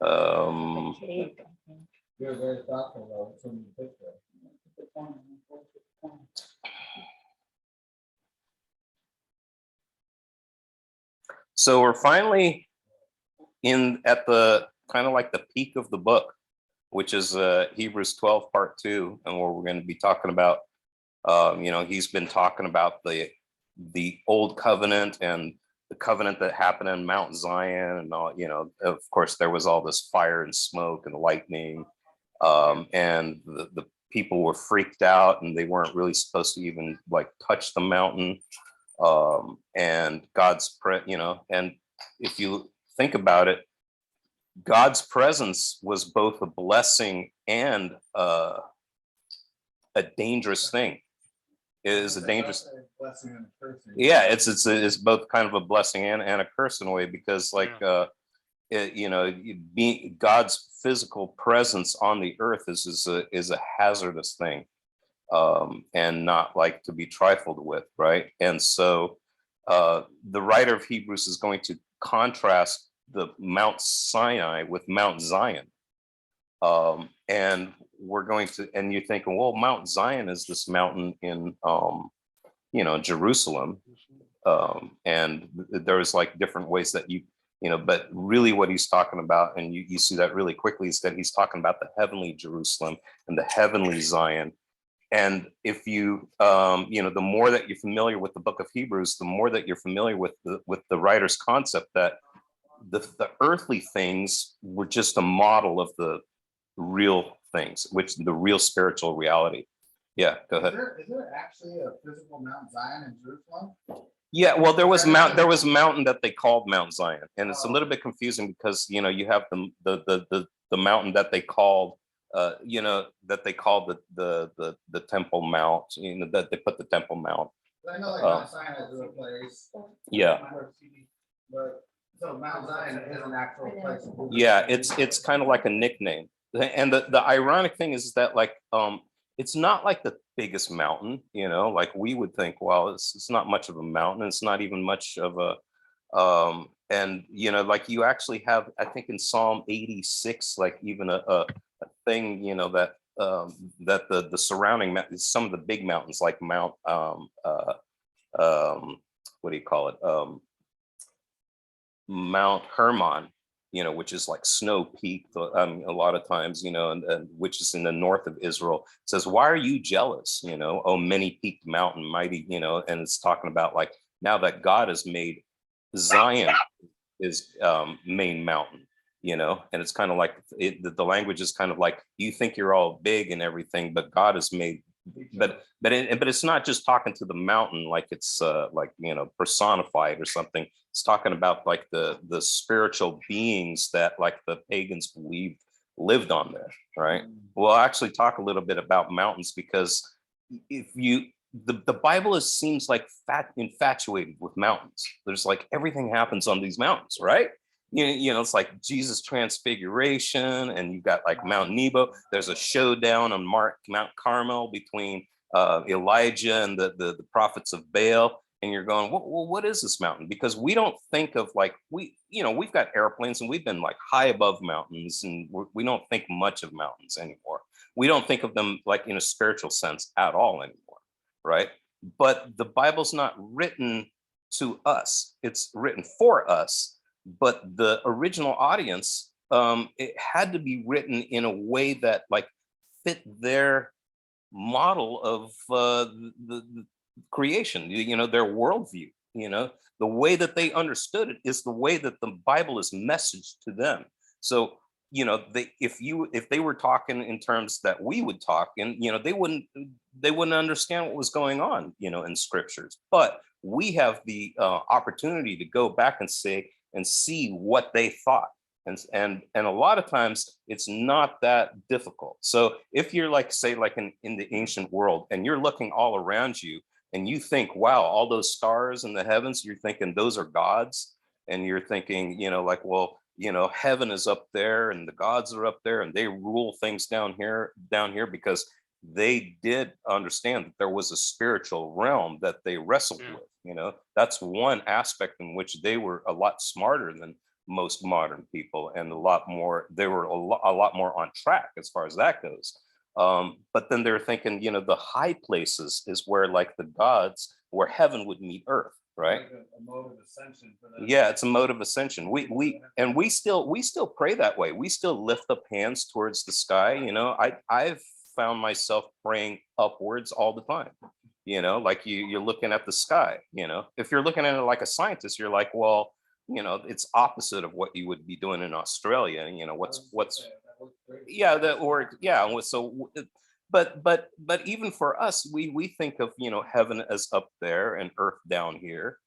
Um, You're very thoughtful though. It's in the picture. so we're finally in at the kind of like the peak of the book, which is Hebrews 12 part 2, and where we're going to be talking about he's been talking about the old covenant and the covenant that happened in Mount Zion, and all, of course there was all this fire and smoke and lightning, and the people were freaked out and they weren't really supposed to even like touch the mountain, and and if you think about it, God's presence was both a blessing and a dangerous thing. It is a dangerous blessing and a cursing. Yeah, it's both kind of a blessing and a curse in a way, because like God's physical presence on the earth is a hazardous thing, and not like to be trifled with, right? And so the writer of Hebrews is going to contrast the Mount Sinai with Mount Zion. And we're going to, and you're thinking, well, Mount Zion is this mountain in, Jerusalem. And there's like different ways that but really what he's talking about, and you see that really quickly, is that he's talking about the heavenly Jerusalem and the heavenly Zion. And if you, the more that you're familiar with the book of Hebrews, the more that you're familiar with the writer's concept that the earthly things were just a model of the real things, which the real spiritual reality. Yeah, go ahead. Is there actually a physical Mount Zion in Jerusalem? Yeah, well, there was a mountain that they called Mount Zion, and it's a little bit confusing because you have the mountain that they called the Temple Mount, that they put the Temple Mount. I know like Mount Zion is a place. Yeah. But so Mount Zion is an actual place. Yeah, it's kind of like a nickname. And the ironic thing is that like it's not like the biggest mountain, like we would think, well, it's not much of a mountain, it's not even much of a and like you actually have, I think in Psalm 86, like even a thing, that that the surrounding some of the big mountains like Mount what do you call it, Mount Hermon, which is like snow peaked a lot of times, and which is in the north of Israel. It says, why are you jealous? Oh, many peaked mountain, mighty, and it's talking about like now that God has made Zion his main mountain, and it's kind of like the language is kind of like, you think you're all big and everything, but God has made, but it's not just talking to the mountain like it's personified or something. It's talking about like the spiritual beings that like the pagans believed lived on there, right? We'll actually talk a little bit about mountains, because the Bible seems like infatuated with mountains. There's like everything happens on these mountains, right? It's like Jesus transfiguration, and you've got like Mount Nebo. There's a showdown on Mount Carmel between Elijah and the prophets of Baal. And you're going, well, what is this mountain? Because we don't think of like, we've got airplanes and we've been like high above mountains, and we don't think much of mountains anymore. We don't think of them like in a spiritual sense at all anymore, right? But the Bible's not written to us, it's written for us. But the original audience, it had to be written in a way that like fit their model of the creation, their worldview, the way that they understood it is the way that the Bible is messaged to them. So, if they were talking in terms that we would talk, and they wouldn't understand what was going on, in scriptures. But we have the opportunity to go back and see what they thought. And a lot of times it's not that difficult. So if you're like, say, like in the ancient world, and you're looking all around you, and you think, wow, all those stars in the heavens, you're thinking those are gods. And you're thinking, like, well, heaven is up there and the gods are up there and they rule things down here, because they did understand that there was a spiritual realm that they wrestled with. That's one aspect in which they were a lot smarter than most modern people, and a lot more, they were a lot more on track as far as that goes. But then they're thinking, the high places is where like the gods, where heaven would meet earth, right? Like a mode of ascension for them. Yeah, it's a mode of ascension. We still pray that way. We still lift up hands towards the sky. I've found myself praying upwards all the time. Like you're looking at the sky. If you're looking at it like a scientist, you're like, well, it's opposite of what you would be doing in Australia. What's yeah, that, or yeah, but even for us, we think of heaven as up there and earth down here.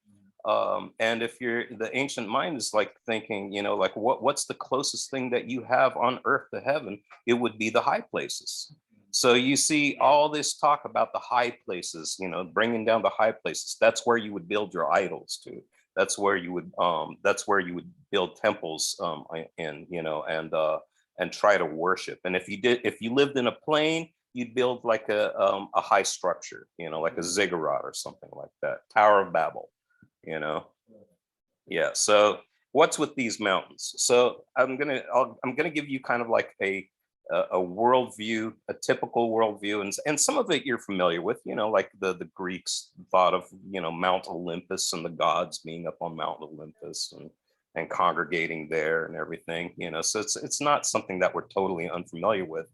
And if you're the ancient mind is like thinking, like what's the closest thing that you have on earth to heaven? It would be the high places. So you see all this talk about the high places, bringing down the high places. That's where you would build your idols to. That's where you would build temples in, and try to worship. And if you lived in a plain, you'd build like a high structure, like a ziggurat or something like that, Tower of Babel, you know. Yeah. So what's with these mountains? So I'm gonna give you kind of like a worldview, a typical worldview, and some of it you're familiar with, like the Greeks thought of, Mount Olympus and the gods being up on Mount Olympus and congregating there and everything, so it's not something that we're totally unfamiliar with.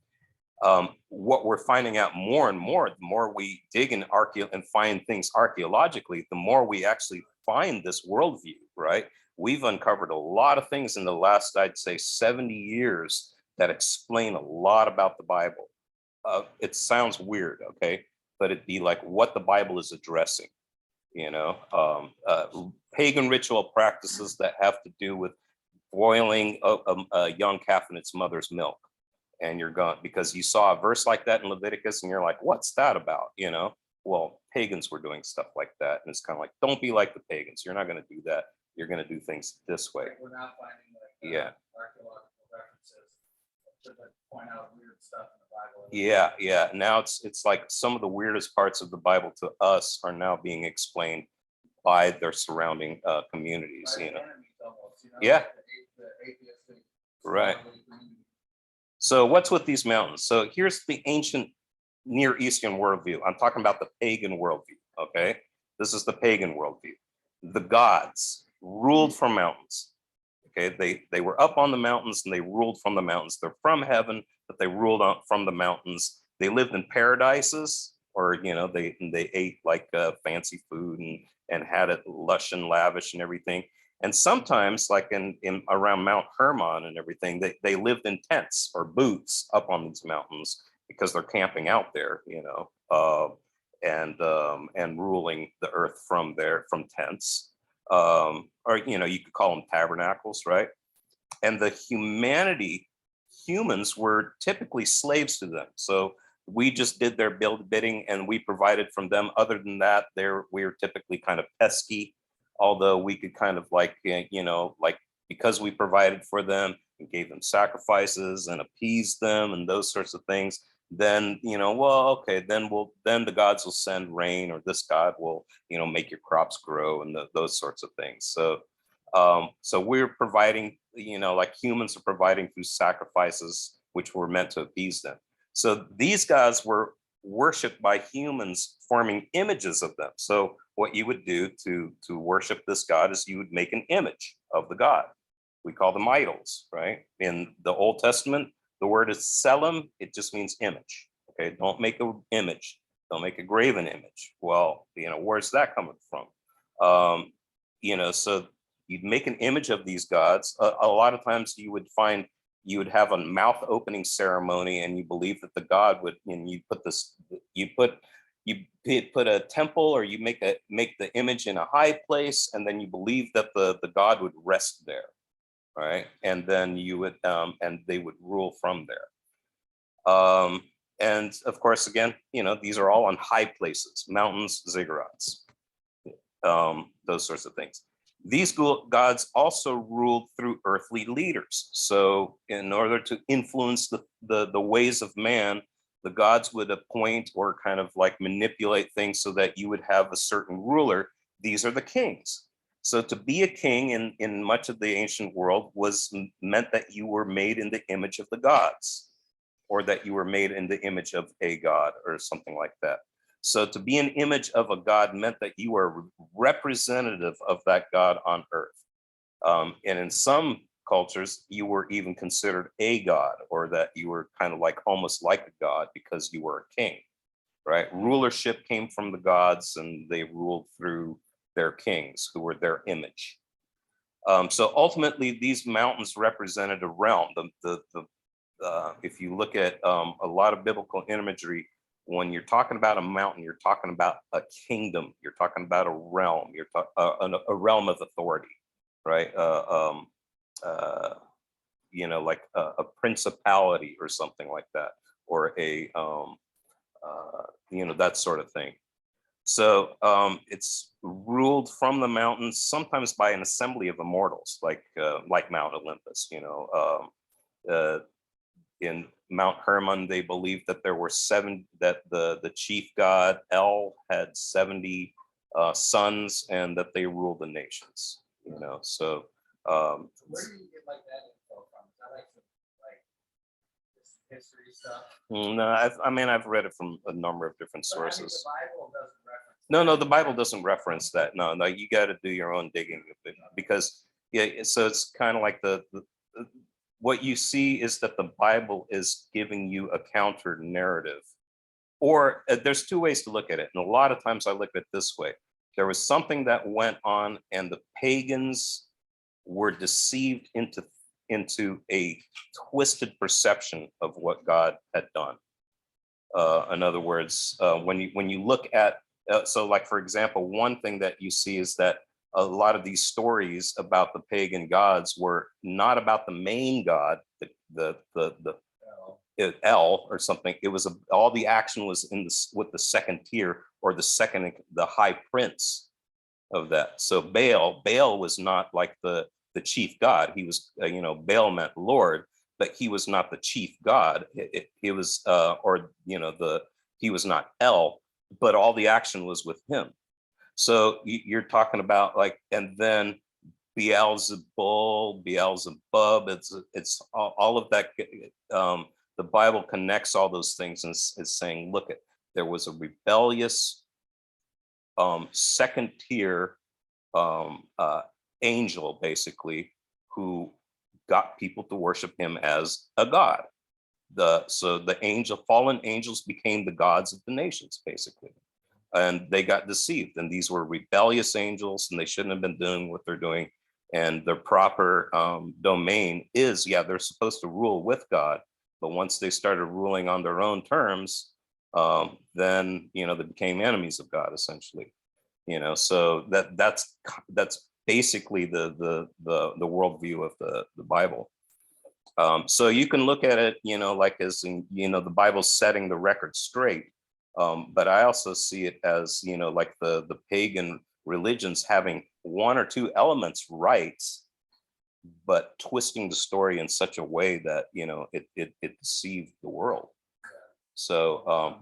What we're finding out more and more, the more we dig in and find things archaeologically, the more we actually find this worldview, right? We've uncovered a lot of things in the last, I'd say, 70 years that explain a lot about the Bible. It sounds weird, okay? But it'd be like what the Bible is addressing, pagan ritual practices that have to do with boiling a young calf in its mother's milk. And you're gone because you saw a verse like that in Leviticus and you're like, what's that about? Well, pagans were doing stuff like that. And it's kind of like, don't be like the pagans. You're not going to do that. You're going to do things this way. We're not finding like Yeah. archaeological references to point out weird stuff in the Bible. Yeah. Now it's like some of the weirdest parts of the Bible to us are now being explained by their surrounding communities. By the enemies almost, Yeah. like the atheistic Right. scholarly community. So what's with these mountains? So here's the ancient Near Eastern worldview. I'm talking about the pagan worldview, okay? This is the pagan worldview. The gods ruled from mountains, okay? They were up on the mountains and they ruled from the mountains. They're from heaven, but they ruled from the mountains. They lived in paradises, or, they ate like fancy food and had it lush and lavish and everything. And sometimes, like in around Mount Hermon and everything, they lived in tents or booths up on these mountains because they're camping out there, and ruling the earth from tents, or you could call them tabernacles, right? And humans were typically slaves to them. So we just did their bidding and we provided from them. Other than that, we were typically kind of pesky. Although we could kind of like, like because we provided for them and gave them sacrifices and appeased them and those sorts of things, then, well, okay, then the gods will send rain, or this God will, make your crops grow and those sorts of things. So we're providing, like humans are providing through sacrifices, which were meant to appease them. So these gods were worshipped by humans, forming images of them. So what you would do to worship this god is you would make an image of the god. We call them idols, right? In the Old Testament, the word is tselem. It just means image. Okay, don't make an image. Don't make a graven image. Well, where's that coming from? So you'd make an image of these gods. A lot of times you would have a mouth opening ceremony, and you believe that the god would, and you put a temple, or you make the image in a high place, and then you believe that the god would rest there, right? And then you would and they would rule from there. And of course, again, these are all on high places, mountains, ziggurats, those sorts of things. These gods also ruled through earthly leaders. So in order to influence the ways of man, the gods would appoint or kind of like manipulate things so that you would have a certain ruler. These are the kings. So to be a king in much of the ancient world meant that you were made in the image of the gods, or that you were made in the image of a god or something like that. So to be an image of a god meant that you were representative of that god on earth. And in some cultures, you were even considered a god, or that you were kind of like almost like a god because you were a king, right? Rulership came from the gods, and they ruled through their kings, who were their image. So ultimately, these mountains represented a realm. If you look at a lot of biblical imagery, when you're talking about a mountain, you're talking about a kingdom. You're talking about a realm. You're a realm of authority, right? Like a principality or something like that, or that sort of thing. So it's ruled from the mountains, sometimes by an assembly of immortals, like Mount Olympus. In Mount Hermon, they believed that there were that the chief god El had 70 sons, and that they ruled the nations. So. Where do you get like that info from? Is that like this history stuff? No, I've read it from a number of different sources. The Bible doesn't reference. No, the Bible doesn't reference that. No, you got to do your own digging, because so it's kind of like what you see is that the Bible is giving you a counter narrative, or there's two ways to look at it. And a lot of times I look at it this way: there was something that went on, and the pagans were deceived into a twisted perception of what God had done. In other words, when you look at, so like, for example, one thing that you see is that a lot of these stories about the pagan gods were not about the main god, the El or something. It was all the action was with the second tier, or the high prince of that. So Baal was not like the chief god. He was, Baal meant Lord, but he was not the chief god. It was, he was not El, but all the action was with him. So you're talking about and then Beelzebub, it's all of that. The Bible connects all those things and is saying, look, there was a rebellious second tier angel, basically, who got people to worship him as a god. So the fallen angels became the gods of the nations, basically. And they got deceived, and these were rebellious angels, and they shouldn't have been doing what they're doing. And their proper domain is, they're supposed to rule with God, but once they started ruling on their own terms, then they became enemies of God, essentially. So that's basically the worldview of the Bible. So you can look at it, as the Bible's setting the record straight. But I also see it as, like the pagan religions having one or two elements right, but twisting the story in such a way that, it deceived the world. So,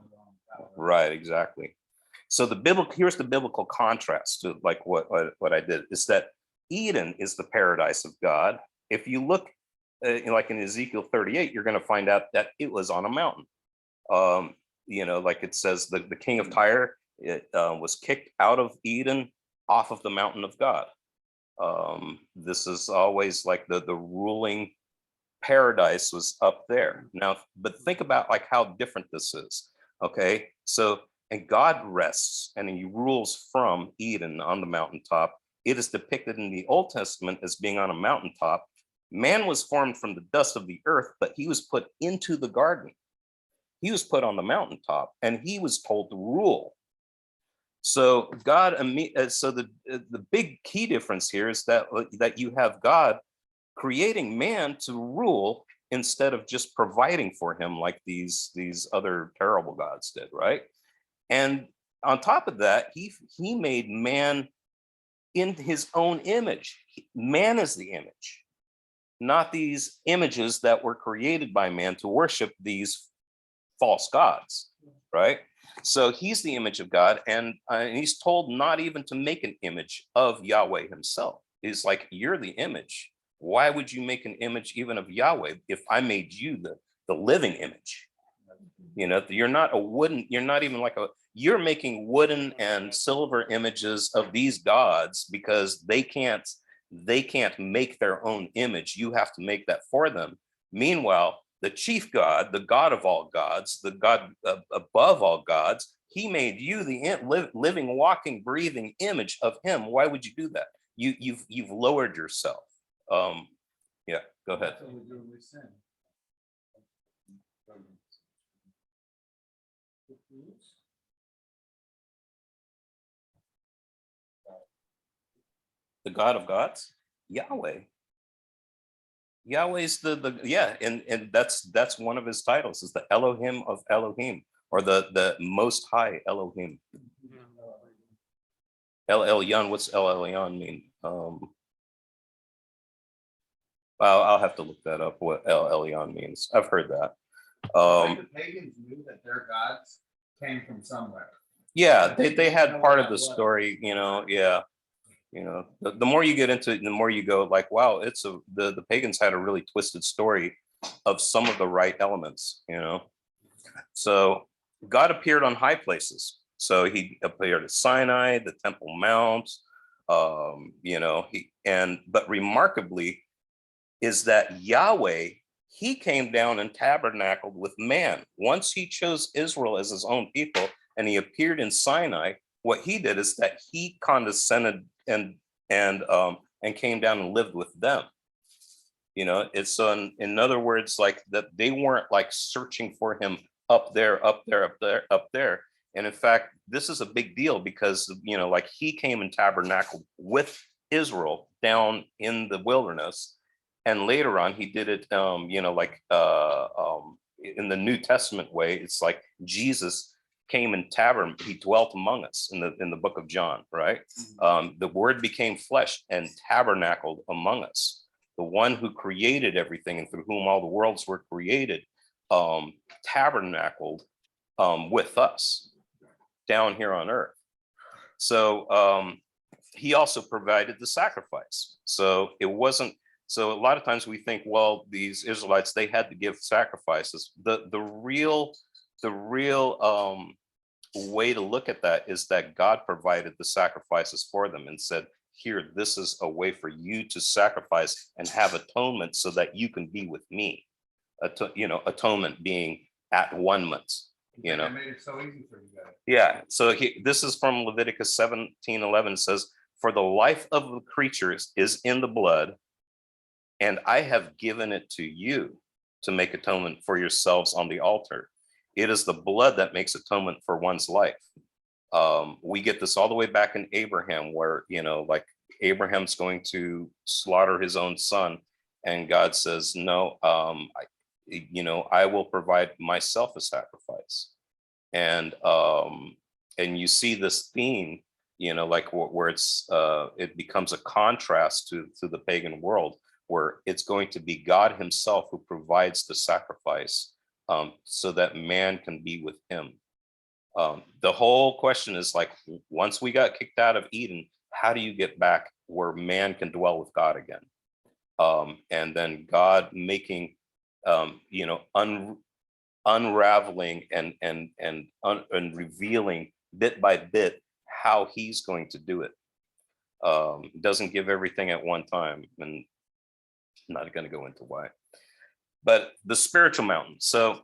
right, exactly. So here's the biblical contrast to like what I did, is that Eden is the paradise of God. If you look like in Ezekiel 38, you're going to find out that it was on a mountain. Like it says, the king of Tyre was kicked out of Eden off of the mountain of God. This is always like the ruling paradise was up there. Now, but think about like how different this is. Okay, so, and God rests and he rules from Eden on the mountaintop. It is depicted in the Old Testament as being on a mountaintop. Man was formed from the dust of the earth, but he was put into the garden. He was put on the mountaintop, and he was told to rule. So the big key difference here is that you have God creating man to rule instead of just providing for him like these other terrible gods did, right? And on top of that, he made man in his own image. Man is the image, not these images that were created by man to worship these false gods, right? So he's the image of God, and he's told not even to make an image of Yahweh himself. He's like, you're the image. Why would you make an image even of Yahweh if I made you the living image? You know, you're not a wooden, you're not even like you're making wooden and silver images of these gods because they can't make their own image. You have to make that for them. Meanwhile, the chief God, the God of all gods, the God above all gods, he made you the living, walking, breathing image of him. Why would you do that? You've lowered yourself. Yeah, go ahead. That's what we do when we sin. The God of gods, Yahweh. Yahweh's the yeah, and that's one of his titles, is the Elohim of Elohim, or the Most High Elohim. El Elyon, what's El Elyon mean? I'll have to look that up, what El Elyon means. I've heard that. The pagans knew that their gods came from somewhere. Yeah, they had part of the story, you know, yeah. You know, the more you get into it, the more you go like, wow, the pagans had a really twisted story of some of the right elements, you know. So God appeared on high places. So he appeared at Sinai, the Temple Mount, you know, but remarkably is that Yahweh, he came down and tabernacled with man. Once he chose Israel as his own people and he appeared in Sinai, what he did is that he condescended and came down and lived with them. You know, it's in other words, like that they weren't like searching for him up there. And in fact, this is a big deal because, you know, like he came and tabernacled with Israel down in the wilderness. And later on, he did it, you know, like in the New Testament way. It's like Jesus came and he dwelt among us in the book of John, right? The word became flesh and tabernacled among us. The one who created everything and through whom all the worlds were created, tabernacled with us down here on earth. So he also provided the sacrifice. So it wasn't, so a lot of times we think, well, these Israelites, they had to give sacrifices. The real way to look at that is that God provided the sacrifices for them and said, here, this is a way for you to sacrifice and have atonement so that you can be with me. You know, atonement being at one month, you know. It made it so easy for you guys. Yeah, so this is from Leviticus 17:11, says, for the life of the creatures is in the blood, and I have given it to you to make atonement for yourselves on the altar. It is the blood that makes atonement for one's life. We get this all the way back in Abraham, where, you know, like Abraham's going to slaughter his own son, and God says, no, you know, I will provide myself a sacrifice. And you see this theme, you know, like where it becomes a contrast to the pagan world, where it's going to be God himself who provides the sacrifice so that man can be with him. The whole question is like, once we got kicked out of Eden, how do you get back where man can dwell with God again? And then God making, you know, unraveling and revealing bit by bit how he's going to do it. Doesn't give everything at one time, and I'm not going to go into why. But the spiritual mountain. So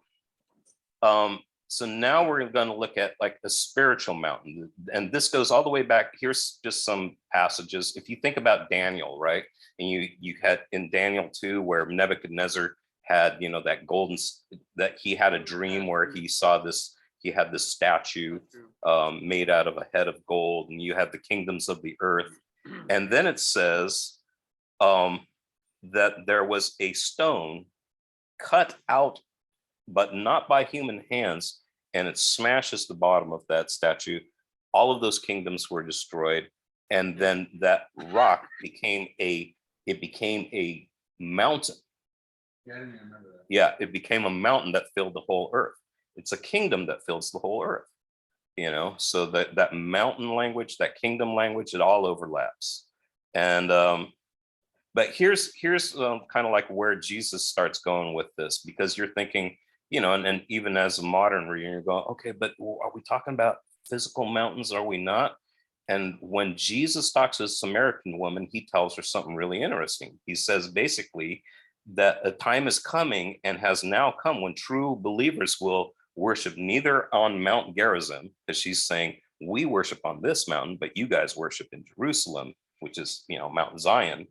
now we're going to look at like a spiritual mountain, and this goes all the way back. Here's just some passages. If you think about Daniel, right, and you had in Daniel 2 where Nebuchadnezzar had, you know, that he had a dream where he saw this, he had this statue made out of a head of gold, and you had the kingdoms of the earth. And then it says that there was a stone cut out, but not by human hands, and it smashes the bottom of that statue. All of those kingdoms were destroyed, and then that rock became a mountain. Yeah, I didn't even remember that. Yeah, it became a mountain that filled the whole earth. It's a kingdom that fills the whole earth. so that mountain language, that kingdom language, it all overlaps. And but here's kind of like where Jesus starts going with this, because you're thinking, and even as a modern reader, you're going, okay, but are we talking about physical mountains? Are we not? And when Jesus talks to a Samaritan woman, he tells her something really interesting. He says basically that a time is coming and has now come when true believers will worship neither on Mount Gerizim, because she's saying, we worship on this mountain, but you guys worship in Jerusalem, which is, Mount Zion.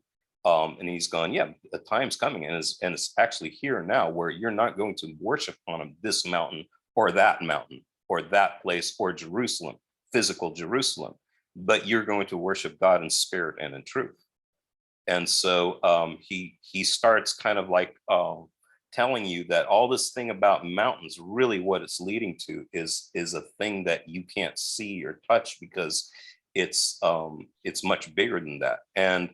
And he's going, yeah, the time's coming, and it's actually here now, where you're not going to worship on this mountain or that place or Jerusalem, physical Jerusalem, but you're going to worship God in spirit and in truth. And so he starts kind of like telling you that all this thing about mountains, really what it's leading to is a thing that you can't see or touch, because it's much bigger than that. And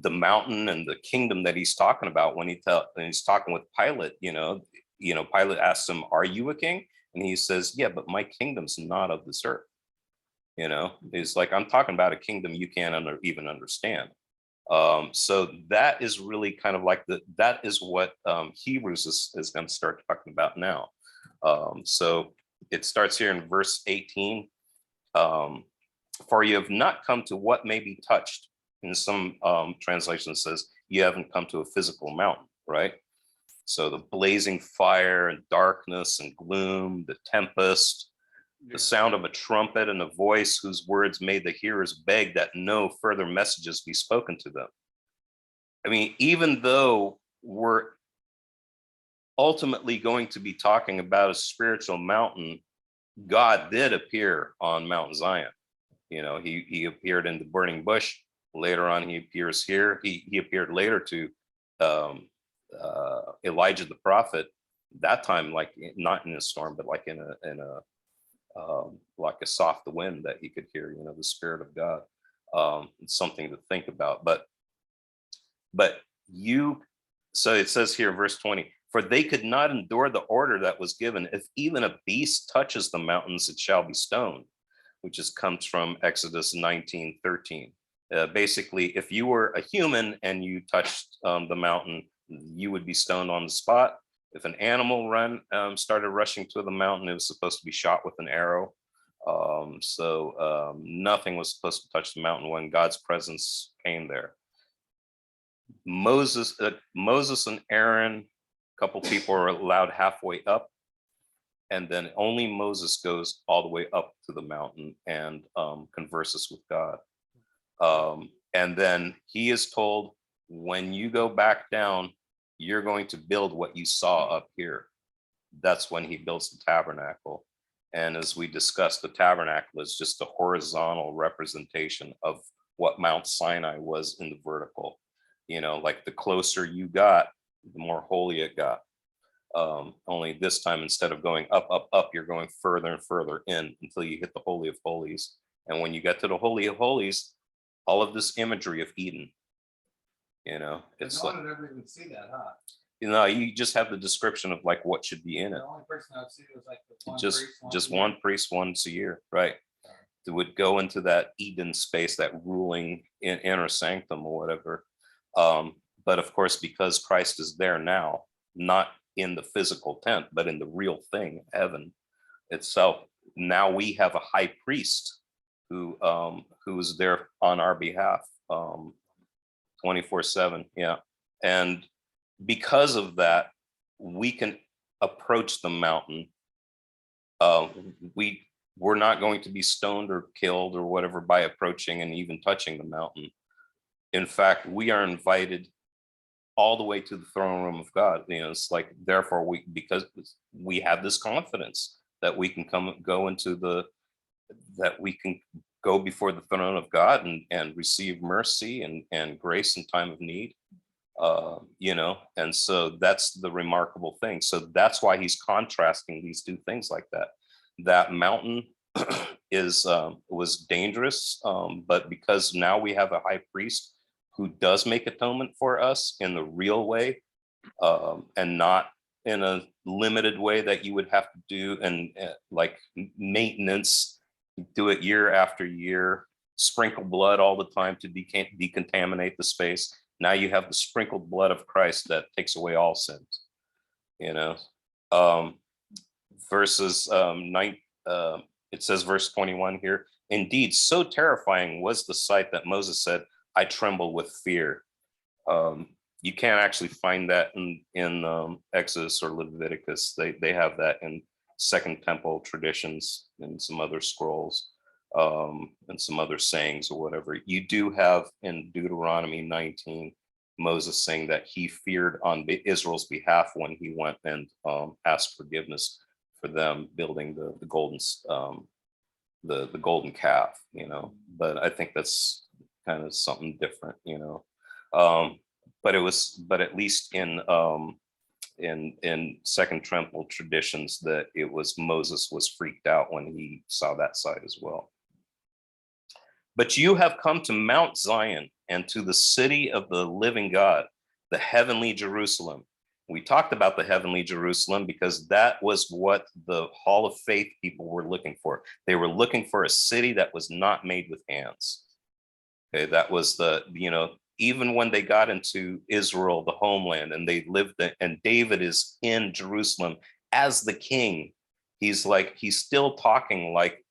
the mountain and the kingdom that he's talking about when he's talking with Pilate, Pilate asks him, "Are you a king?" And he says, "Yeah, but my kingdom's not of this earth." It's like, I'm talking about a kingdom you can't even understand. So that is really kind of like that is what Hebrews is going to start talking about now. So it starts here in verse 18. For you have not come to what may be touched. In some translations says you haven't come to a physical mountain, right? So the blazing fire and darkness and gloom, the tempest, the sound of a trumpet and a voice whose words made the hearers beg that no further messages be spoken to them. I mean, even though we're ultimately going to be talking about a spiritual mountain, God did appear on Mount Zion. He appeared in the burning bush. Later on, he appears here. He appeared later to Elijah the prophet. That time, like not in a storm, but like in a like a soft wind that he could hear. The Spirit of God. It's something to think about. But you. So it says here, verse 20. For they could not endure the order that was given. If even a beast touches the mountains, it shall be stoned, which comes from Exodus 19:13. Basically, if you were a human and you touched the mountain, you would be stoned on the spot. If an animal started rushing to the mountain, it was supposed to be shot with an arrow. So nothing was supposed to touch the mountain when God's presence came there. Moses and Aaron, a couple people are allowed halfway up, and then only Moses goes all the way up to the mountain and converses with God. And then he is told, when you go back down, you're going to build what you saw up here. That's when he builds the tabernacle. And as we discussed, the tabernacle is just a horizontal representation of what Mount Sinai was in the vertical. Like the closer you got, the more holy it got. Only this time, instead of going up, up, up, you're going further and further in until you hit the Holy of Holies. And when you get to the Holy of Holies, all of this imagery of Eden, it's like, I never even see that, huh? You just have the description of like what should be in it. The only person I've seen was like the one priest once a year, right? That would go into that Eden space, that ruling inner sanctum or whatever. But of course, because Christ is there now, not in the physical tent, but in the real thing, heaven itself. Now we have a high priest who is there on our behalf 24/7. Yeah. And because of that, we can approach the mountain. We're not going to be stoned or killed or whatever by approaching and even touching the mountain. In fact, we are invited all the way to the throne room of God. It's like, therefore, because we have this confidence that we can go before the throne of God and receive mercy and grace in time of need. And so that's the remarkable thing. So that's why he's contrasting these two things like that. That mountain was dangerous, but because now we have a high priest who does make atonement for us in the real way, and not in a limited way that you would have to do, and like maintenance, do it year after year, sprinkle blood all the time to decontaminate the space. Now you have the sprinkled blood of Christ that takes away all sins, you know. Verses it says verse 21 here, indeed, so terrifying was the sight that Moses said, I tremble with fear. You can't actually find that in Exodus or Leviticus. They have that in Second Temple traditions and some other scrolls, and some other sayings or whatever. You do have in Deuteronomy 19, Moses saying that he feared on Israel's behalf when he went and asked forgiveness for them building the golden calf, you know. But I think that's kind of something different, you know. But at least in Second Temple traditions, that it was Moses was freaked out when he saw that sight as well. But you have come to Mount Zion and to the city of the living God, the heavenly Jerusalem. We talked about the heavenly Jerusalem because that was what the Hall of Faith people were looking for. They were looking for a city that was not made with hands. Okay, that was the, you know, even when they got into Israel, the homeland, and they lived there, and David is in Jerusalem as the king, he's still talking like,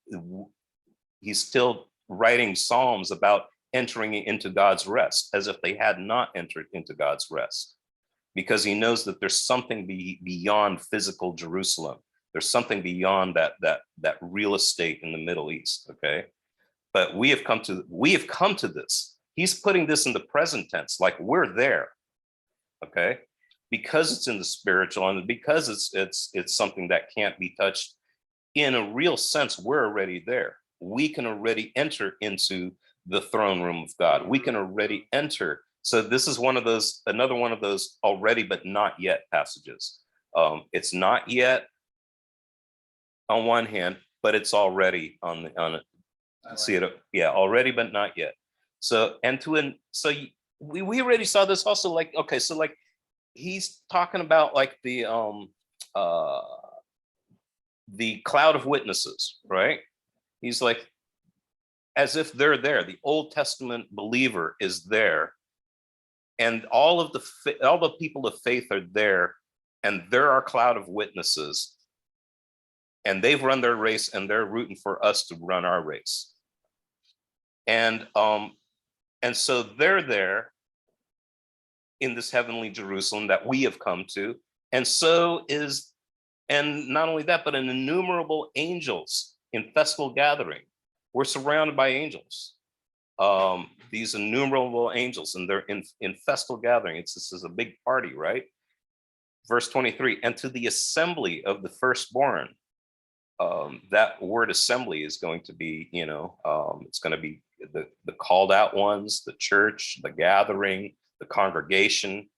he's still writing Psalms about entering into God's rest as if they had not entered into God's rest, because he knows that there's something beyond physical Jerusalem. There's something beyond that real estate in the Middle East. Okay, but we have come to this. He's putting this in the present tense, like we're there. Okay, because it's in the spiritual, and because it's something that can't be touched in a real sense. We're already there. We can already enter into the throne room of God. We can already enter. So this is another one of those already but not yet passages. It's not yet on one hand, but it's already on it. See it, yeah, already but not yet. So we already saw this also, like, okay, so like he's talking about like the cloud of witnesses, right? He's like, as if they're there. The Old Testament believer is there, and all the people of faith are there, and there are cloud of witnesses, and they've run their race, and they're rooting for us to run our race. And so they're there in this heavenly Jerusalem that we have come to, and not only that, but an innumerable angels in festal gathering. We're surrounded by angels, these innumerable angels, and they're in festal gathering. This is a big party, right? Verse 23, and to the assembly of the firstborn. That word assembly is going to be, you know, it's going to be the called out ones, the church, the gathering, the congregation.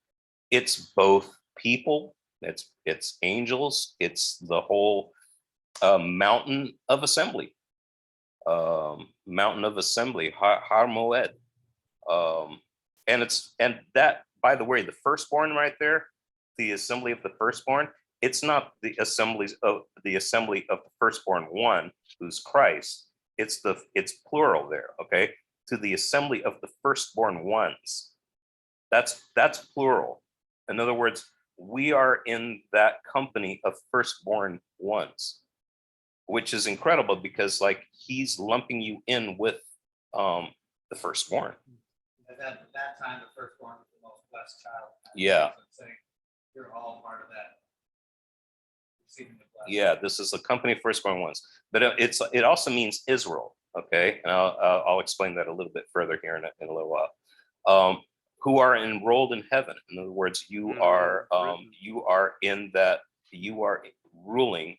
It's both people, it's angels, it's the whole mountain of assembly. Mountain of assembly, Har Moed. And that, by the way, the firstborn right there, the assembly of the firstborn, it's not the assembly of the firstborn one, who's Christ. It's plural there, okay? To the assembly of the firstborn ones. That's plural. In other words, we are in that company of firstborn ones, which is incredible because like he's lumping you in with the firstborn. At that time, the firstborn was the most blessed child. Yeah. Saying, you're all part of that. Yeah, this is a company of firstborn ones, but it also means Israel. Okay, and I'll explain that a little bit further here in a little while. Who are enrolled in heaven? In other words, you are in that, you are ruling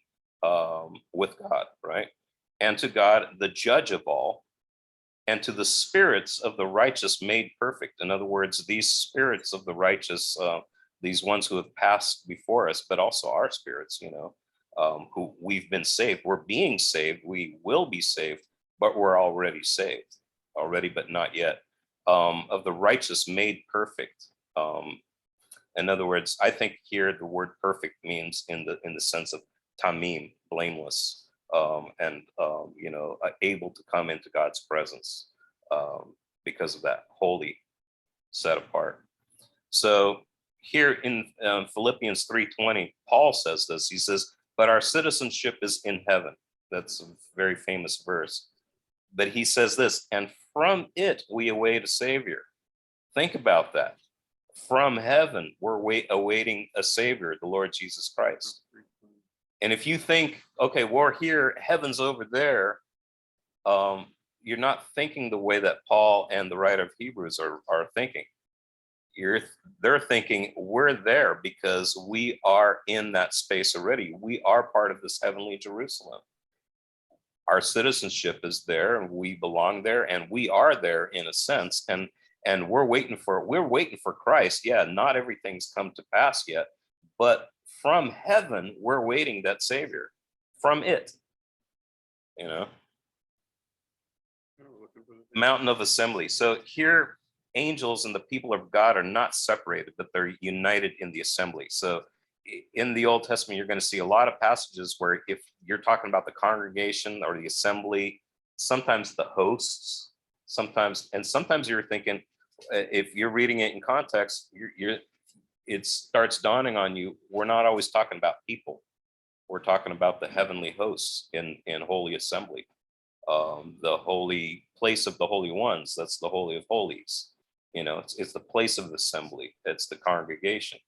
with God, right? And to God, the judge of all, and to the spirits of the righteous made perfect. In other words, these spirits of the righteous, these ones who have passed before us, but also our spirits, you know, who we've been saved. We're being saved. We will be saved, but we're already saved, already, but not yet. Of the righteous made perfect. In other words, I think here the word perfect means in the sense of tamim, blameless, and able to come into God's presence because of that, holy, set apart. So here in Philippians 3:20, Paul says this. He says, "But our citizenship is in heaven." That's a very famous verse. But he says this, "And from it we await a savior." Think about that. From heaven, we're awaiting a savior, the Lord Jesus Christ. And if you think, okay, we're here, heaven's over there, you're not thinking the way that Paul and the writer of Hebrews are thinking. They're thinking we're there because we are in that space already. We are part of this heavenly Jerusalem. Our citizenship is there, and we belong there, and we are there in a sense. And we're waiting for Christ. Yeah, not everything's come to pass yet, but from heaven, we're waiting that Savior from it. Mountain of assembly. So here, angels and the people of God are not separated, but they're united in the assembly. So in the Old Testament, you're going to see a lot of passages where if you're talking about the congregation or the assembly, sometimes the hosts, sometimes you're thinking, if you're reading it in context, it starts dawning on you, we're not always talking about people. We're talking about the heavenly hosts in holy assembly, the holy place of the holy ones. That's the Holy of Holies. It's the place of assembly. It's the congregation.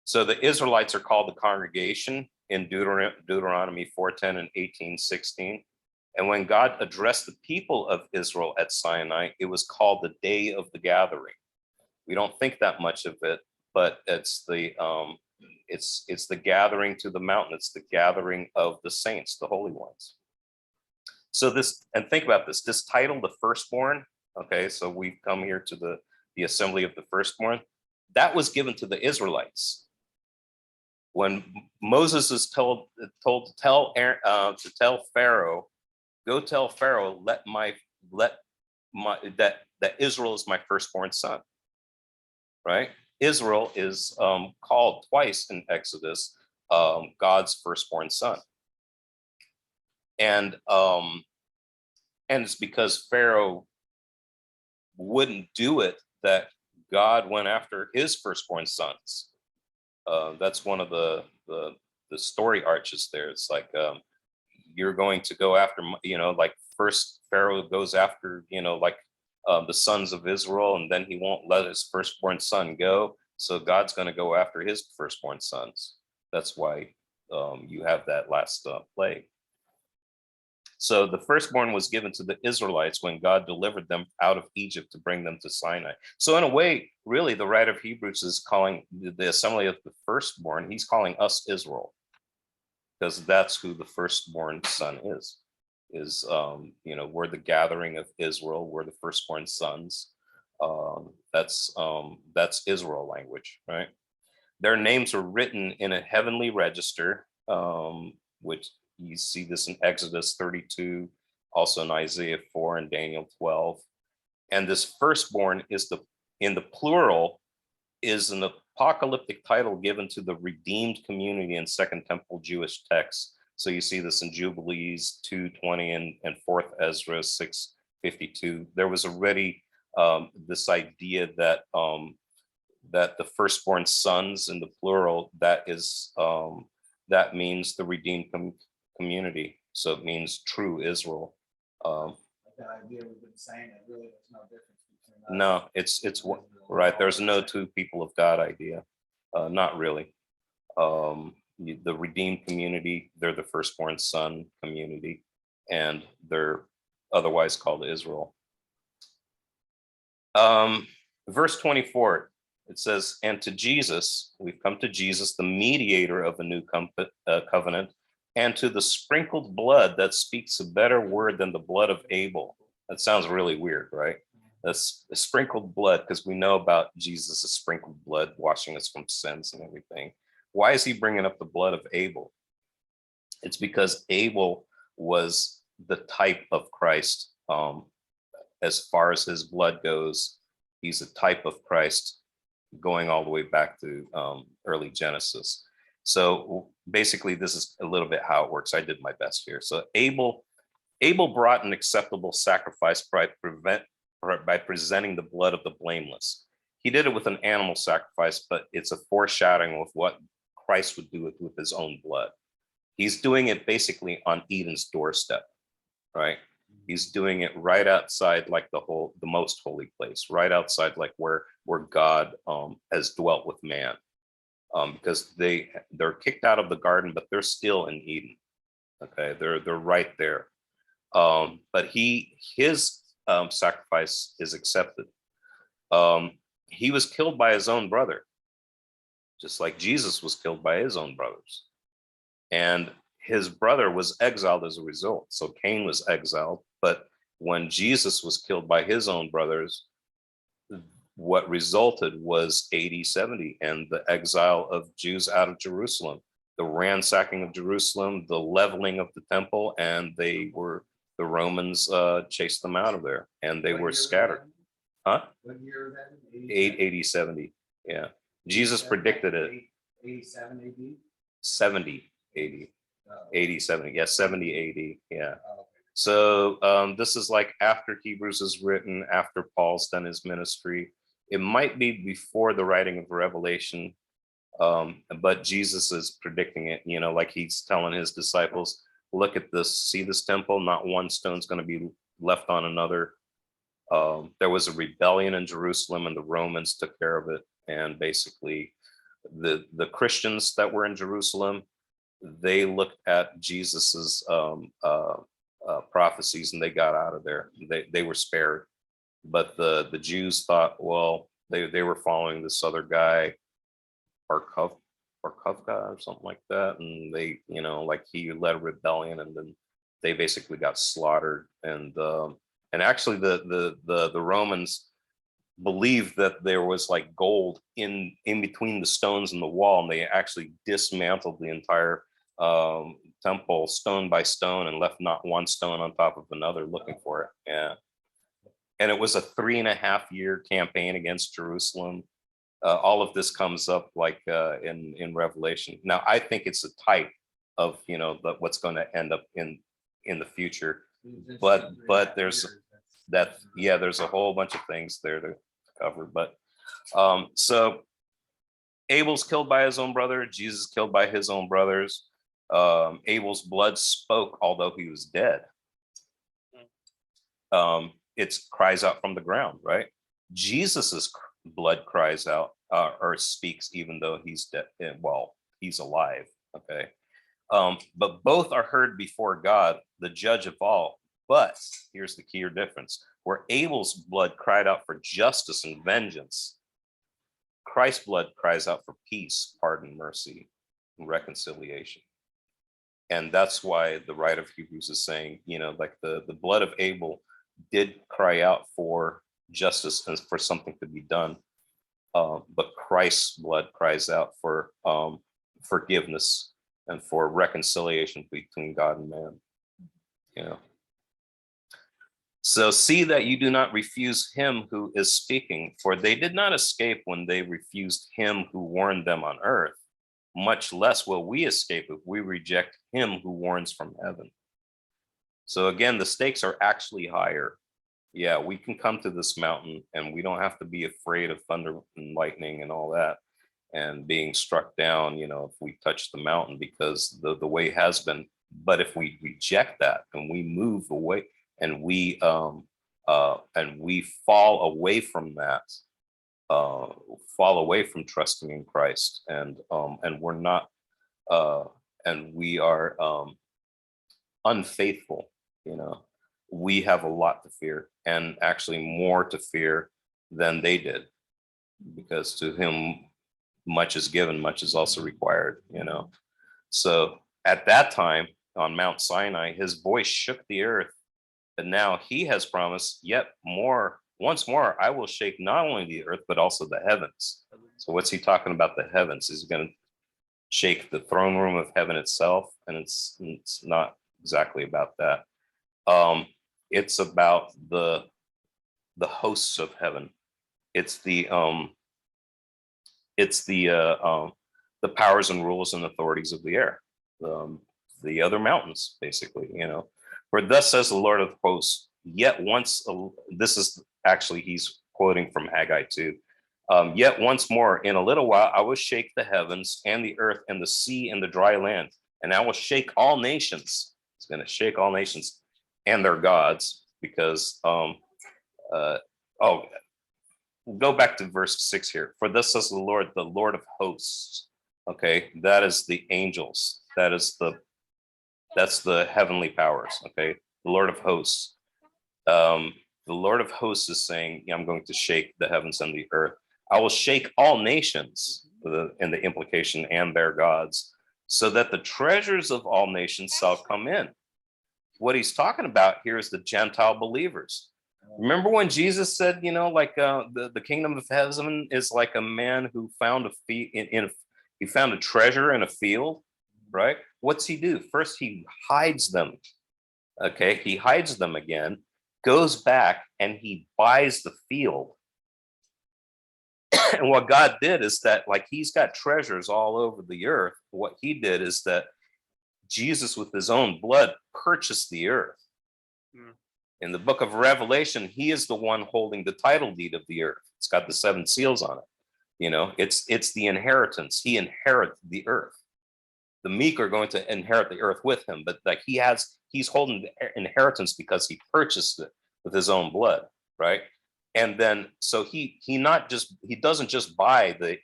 So the Israelites are called the congregation in Deuteronomy 4:10 and 18:16. And when God addressed the people of Israel at Sinai, it was called the Day of the Gathering. We don't think that much of it, but it's the gathering to the mountain. It's the gathering of the saints, the holy ones. So and think about this title, the firstborn. Okay, so we've come here to the assembly of the firstborn. That was given to the Israelites. When Moses is told to tell Pharaoh, go tell Pharaoh, that Israel is my firstborn son. Right? Israel is called twice in Exodus God's firstborn son. And it's because Pharaoh wouldn't do it that God went after his firstborn sons. That's one of the story arches there. It's like you're going to go after, like first Pharaoh goes after, the sons of Israel, and then he won't let his firstborn son go. So God's going to go after his firstborn sons. That's why you have that last plague. So the firstborn was given to the Israelites when God delivered them out of Egypt to bring them to Sinai. So in a way, really, the writer of Hebrews is calling the assembly of the firstborn, he's calling us Israel, because that's who the firstborn son is, we're the gathering of Israel. We're the firstborn sons. That's Israel language, right? Their names are written in a heavenly register, which you see this in Exodus 32, also in Isaiah 4 and Daniel 12. And this firstborn in the plural is an apocalyptic title given to the redeemed community in Second Temple Jewish texts. So you see this in Jubilees 2:20 and 4th Ezra 6:52. There was already this idea that the firstborn sons in the plural, that means the redeemed community. So it means true Israel. That idea we've been saying, that really there's no difference between us. No, it's right. There's no two people of God idea. Not really. The redeemed community, they're the firstborn son community, and they're otherwise called Israel. Verse 24, it says, and to Jesus, we've come to Jesus, the mediator of a new covenant, and to the sprinkled blood that speaks a better word than the blood of Abel. That sounds really weird, right? That's a sprinkled blood, because we know about Jesus' sprinkled blood washing us from sins and everything. Why is he bringing up the blood of Abel? It's because Abel was the type of Christ. As far as his blood goes, he's a type of Christ. going all the way back to early Genesis. So basically, this is a little bit how it works. I did my best here. So Abel brought an acceptable sacrifice by presenting the blood of the blameless. He did it with an animal sacrifice, but it's a foreshadowing of what Christ would do with his own blood. He's doing it basically on Eden's doorstep, right? He's doing it right outside, like the most holy place, right outside, like where God has dwelt with man, because they're kicked out of the garden, but they're still in Eden. Okay, they're right there. But his sacrifice is accepted. He was killed by his own brother, just like Jesus was killed by his own brothers. And his brother was exiled as a result. So Cain was exiled. But when Jesus was killed by his own brothers, what resulted was AD 70 and the exile of Jews out of Jerusalem, the ransacking of Jerusalem, the leveling of the temple, and the Romans chased them out of there, and they were scattered. Huh? What year was that? 80, 70. Yeah. Jesus predicted it. 87 AD? 70 AD. 80, 70. Yeah, 70 AD. Yeah. Oh, okay. So this is like after Hebrews is written, after Paul's done his ministry. It might be before the writing of Revelation, but Jesus is predicting it, like he's telling his disciples, look at this, see this temple, not one stone's going to be left on another. There was a rebellion in Jerusalem and the Romans took care of it. And basically the Christians that were in Jerusalem, they looked at Jesus's prophecies and they got out of there. They were spared. But the Jews thought, well, they were following this other guy, Bar Kokhba or something like that, and they, like he led a rebellion, and then they basically got slaughtered. And actually, the Romans believed that there was like gold in between the stones in the wall, and they actually dismantled the entire temple stone by stone and left not one stone on top of another looking for it. Yeah. And it was a 3.5-year campaign against Jerusalem. All of this comes up like in Revelation. Now, I think it's a type of what's going to end up in the future. But there's there's a whole bunch of things there to cover. But so Abel's killed by his own brother. Jesus killed by his own brothers. Abel's blood spoke, although he was dead. It cries out from the ground, right? Jesus's blood cries out or speaks, even though he's dead. Well, he's alive. Okay, but both are heard before God, the judge of all. But here's the key difference: where Abel's blood cried out for justice and vengeance, Christ's blood cries out for peace, pardon, mercy, and reconciliation. And that's why the writer of Hebrews is saying, like the blood of Abel did cry out for justice and for something to be done. But Christ's blood cries out for forgiveness and for reconciliation between God and man. So see that you do not refuse him who is speaking, for they did not escape when they refused him who warned them on earth. Much less will we escape if we reject him who warns from heaven. So again, the stakes are actually higher. Yeah, we can come to this mountain and we don't have to be afraid of thunder and lightning and all that and being struck down, if we touch the mountain, because the way has been. But if we reject that and we move away and we fall away from that, fall away from trusting in Christ, and we're not, and we are unfaithful, we have a lot to fear, and actually more to fear than they did, because to him much is given, much is also required. So at that time on Mount Sinai, his voice shook the earth, and now he has promised, yet more, once more, I will shake not only the earth, but also the heavens. So what's he talking about? The heavens? Is he going to shake the throne room of heaven itself? And it's not exactly about that. It's about the hosts of heaven. It's the It's the powers and rules and authorities of the air, the other mountains, basically, you know. For thus says the Lord of hosts, yet once, this is actually, he's quoting from Haggai 2. Yet once more, in a little while, I will shake the heavens and the earth and the sea and the dry land, and I will shake all nations. It's going to shake all nations and their gods, because, go back to verse 6 here. For this says the Lord of hosts. Okay, that is the angels. That's the heavenly powers. Okay, the Lord of hosts. The Lord of hosts is saying, yeah, I'm going to shake the heavens and the earth. I will shake all nations, in the implication, and their gods, so that the treasures of all nations shall come in. What he's talking about here is the Gentile believers. Remember when Jesus said, you know, like the kingdom of heaven is like a man who found he found a treasure in a field, right? What's he do? First, he hides them. Okay, he hides them again, goes back, and he buys the field. And what God did is that, like, he's got treasures all over the earth. What he did is that Jesus, with his own blood, purchased the earth. In the book of Revelation, he is the one holding the title deed of the earth. It's got the 7 seals on it. You know, it's the inheritance. He inherits the earth. The meek are going to inherit the earth with him, but like he's holding the inheritance because he purchased it with his own blood, right? And then so he doesn't just buy the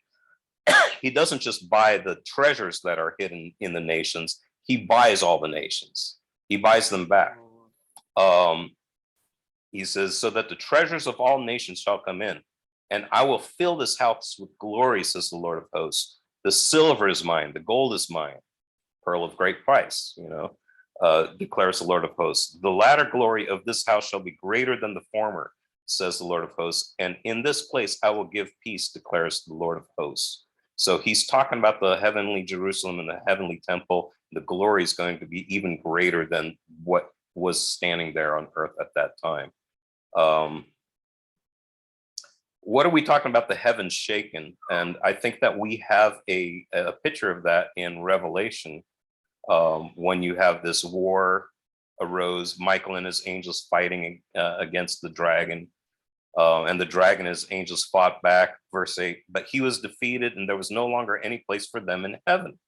he doesn't just buy the treasures that are hidden in the nations. He buys all the nations. He buys them back. He says, so that the treasures of all nations shall come in, and I will fill this house with glory, says the Lord of hosts. The silver is mine, the gold is mine, pearl of great price, you know, declares the Lord of hosts. The latter glory of this house shall be greater than the former, says the Lord of hosts. And in this place I will give peace, declares the Lord of hosts. So he's talking about the heavenly Jerusalem and the heavenly temple. The glory is going to be even greater than what was standing there on earth at that time. What are we talking about? The heavens shaken. And I think that we have a picture of that in Revelation, when you have this war arose, Michael and his angels fighting against the dragon. And the dragon and his angels fought back, verse 8, but he was defeated and there was no longer any place for them in heaven.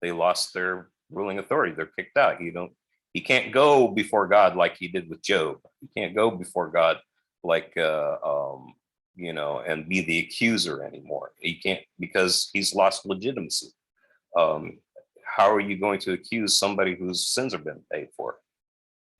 They lost their ruling authority. They're kicked out. He can't go before God like he did with Job. He can't go before God like, you know, and be the accuser anymore. He can't, because he's lost legitimacy. How are you going to accuse somebody whose sins have been paid for?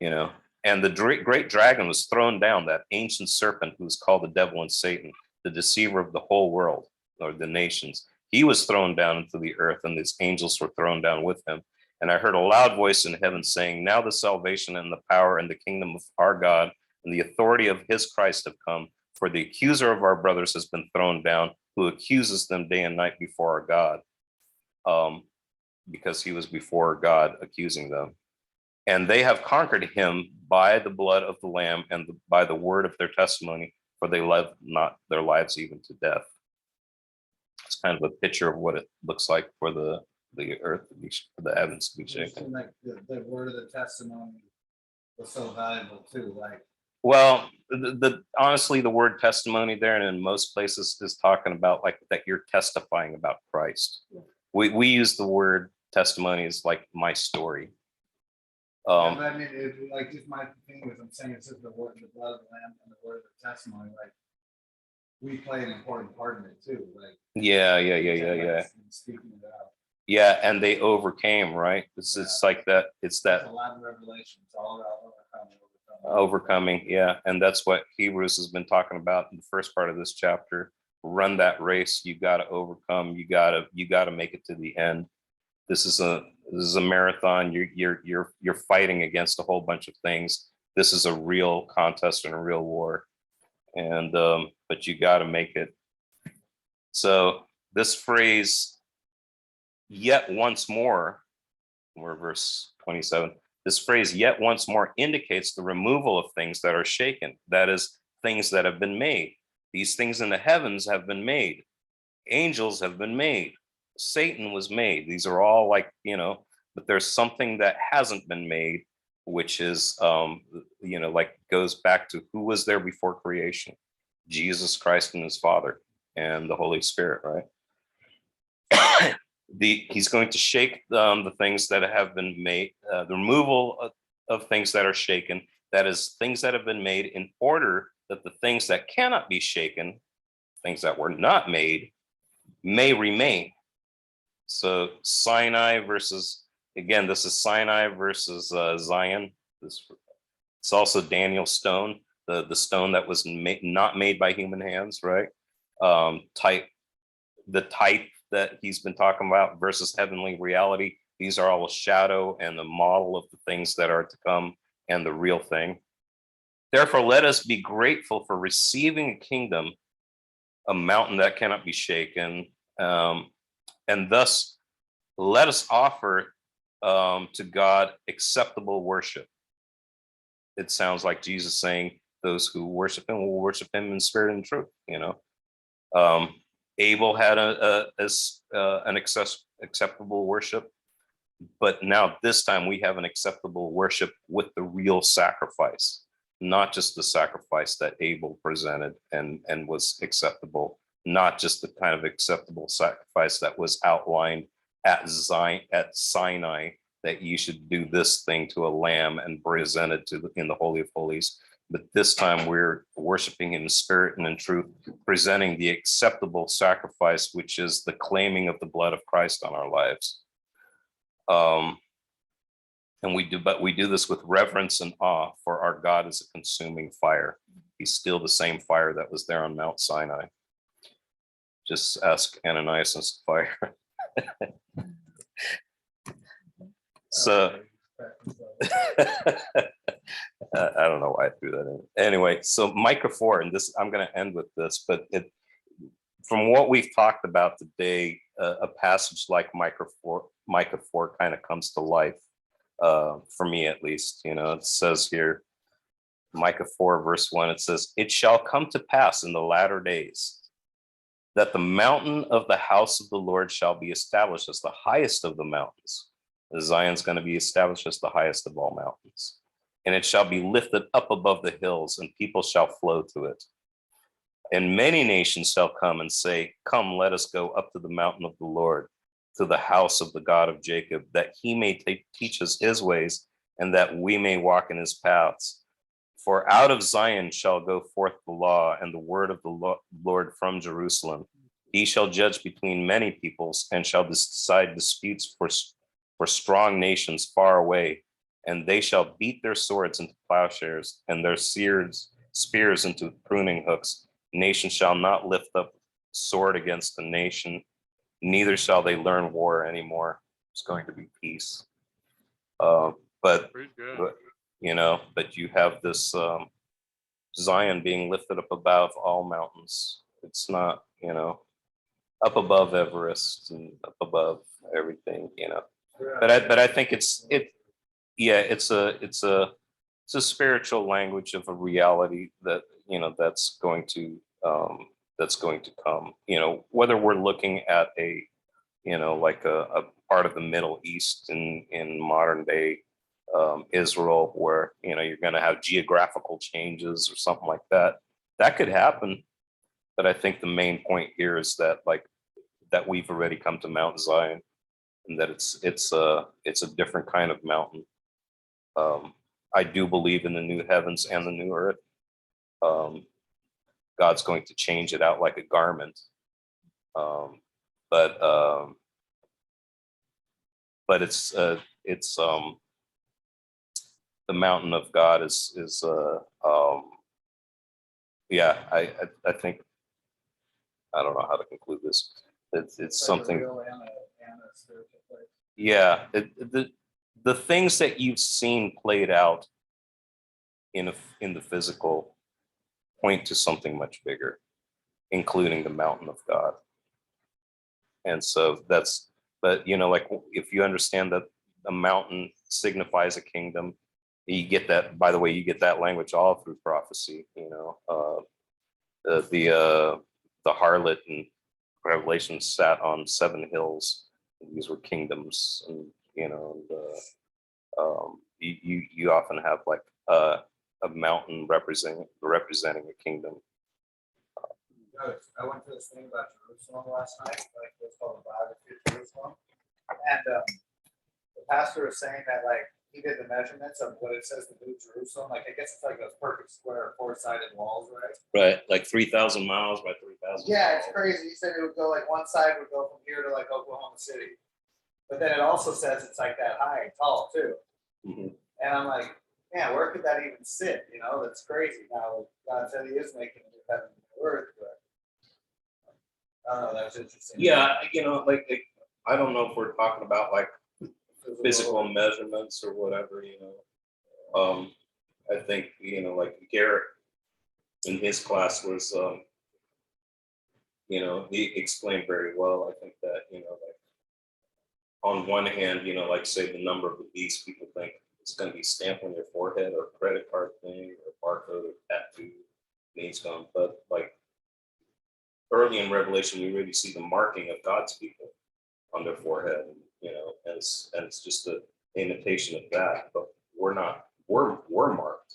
You know, and the great dragon was thrown down, that ancient serpent who is called the devil and Satan, the deceiver of the whole world, or the nations. He was thrown down into the earth, and his angels were thrown down with him. And I heard a loud voice in heaven saying, now the salvation and the power and the kingdom of our God and the authority of his Christ have come, for the accuser of our brothers has been thrown down, who accuses them day and night before our God, because he was before God accusing them. And they have conquered him by the blood of the Lamb and by the word of their testimony, for they loved not their lives even to death. It's kind of a picture of what it looks like for the earth to be, for the heavens to be shaken. Like the word of the testimony was so valuable too. Like, well, honestly, the word testimony there, and in most places, is talking about like that you're testifying about Christ. Yeah. We use the word testimony as like my story. Yeah, but I mean, like, just my thing is, I'm saying it's just the word, the blood of the Lamb, and the word of the testimony. Like, we play an important part in it too. Like, yeah. Speaking it out. Yeah, and they overcame, right? It's like that. It's that. A lot of Revelation. It's all about overcoming. Yeah, and that's what Hebrews has been talking about in the first part of this chapter. Run that race. You got to overcome. You got to make it to the end. This is a marathon. You're fighting against a whole bunch of things. This is a real contest and a real war, and but you got to make it. So this phrase, yet once more, or verse 27. This phrase, yet once more, indicates the removal of things that are shaken. That is, things that have been made. These things in the heavens have been made. Angels have been made. Satan was made. These are all like, but there's something that hasn't been made, which is, like goes back to who was there before creation? Jesus Christ and his Father and the Holy Spirit, right? He's going to shake the things that have been made, the removal of things that are shaken, that is, things that have been made, in order that the things that cannot be shaken, things that were not made, may remain. So Sinai versus, again, this is Sinai versus Zion. It's also Daniel's stone, the stone that was not made by human hands, right? The type that he's been talking about versus heavenly reality. These are all a shadow and the model of the things that are to come and the real thing. Therefore, let us be grateful for receiving a kingdom, a mountain that cannot be shaken, and thus let us offer to God acceptable worship. It sounds like Jesus saying, those who worship him will worship him in spirit and truth, Abel had an acceptable worship, but now this time we have an acceptable worship with the real sacrifice, not just the sacrifice that Abel presented and was acceptable, not just the kind of acceptable sacrifice that was outlined at Sinai, that you should do this thing to a lamb and present it in the Holy of Holies. But this time we're worshiping in spirit and in truth, presenting the acceptable sacrifice, which is the claiming of the blood of Christ on our lives. And we do this with reverence and awe, for our God is a consuming fire. He's still the same fire that was there on Mount Sinai. Just ask Ananias and Sapphira. So I don't know why I threw that in. Anyway, so Micah 4, and this, I'm going to end with this, but from what we've talked about today, a passage like Micah 4 kind of comes to life, for me at least. It says here, Micah 4 verse 1, it says, "It shall come to pass in the latter days that the mountain of the house of the Lord shall be established as the highest of the mountains." Zion's going to be established as the highest of all mountains. "And it shall be lifted up above the hills, and people shall flow to it. And many nations shall come and say, Come, let us go up to the mountain of the Lord, to the house of the God of Jacob, that he may teach us his ways, and that we may walk in his paths. For out of Zion shall go forth the law and the word of the Lord from Jerusalem. He shall judge between many peoples, and shall decide disputes for strong nations far away. And they shall beat their swords into plowshares, and their spears into pruning hooks. Nation shall not lift up sword against a nation, neither shall they learn war anymore." It's going to be peace. But you have this Zion being lifted up above all mountains. It's not, up above Everest and up above everything, But I think it's a spiritual language of a reality that that's going to come. Whether we're looking at like a part of the Middle East in modern day Israel, where you're going to have geographical changes or something like that. That could happen, but I think the main point here is that that we've already come to Mount Zion, and that it's a different kind of mountain. I do believe in the new heavens and the new earth. God's going to change it out like a garment, but it's the mountain of God is I think, I don't know how to conclude this. It's something. Yeah, the things that you've seen played out in the physical point to something much bigger, including the mountain of God. And so but if you understand that a mountain signifies a kingdom, you get that, by the way, you get that language all through prophecy, the harlot and Revelation sat on 7 hills. These were kingdoms, and you often have like a mountain representing a kingdom. I went to this thing about Jerusalem last night, like what's called the biography of Jerusalem, and the pastor was saying that like he did the measurements of what it says to New Jerusalem. Like I guess it's like those perfect square 4-sided walls, right? Right, like 3,000 miles by 3,000. Yeah, it's crazy. He said it would go like one side would go from here to like Oklahoma City, but then it also says it's like that high and tall too. Mhm. And I'm like, man, where could that even sit? You know, that's crazy. Now God said He is making a new heaven and new earth, but I don't know. That's interesting. Yeah, like I don't know if we're talking about like physical measurements or whatever. I think like Garrett in his class was he explained very well. I think that like on one hand, like say the number of the beast, people think it's going to be stamped on your forehead or a credit card thing or barcode or tattoo means gone. But like early in Revelation, you really see the marking of God's people on their forehead, and it's just an imitation of that. But we're not, we're marked,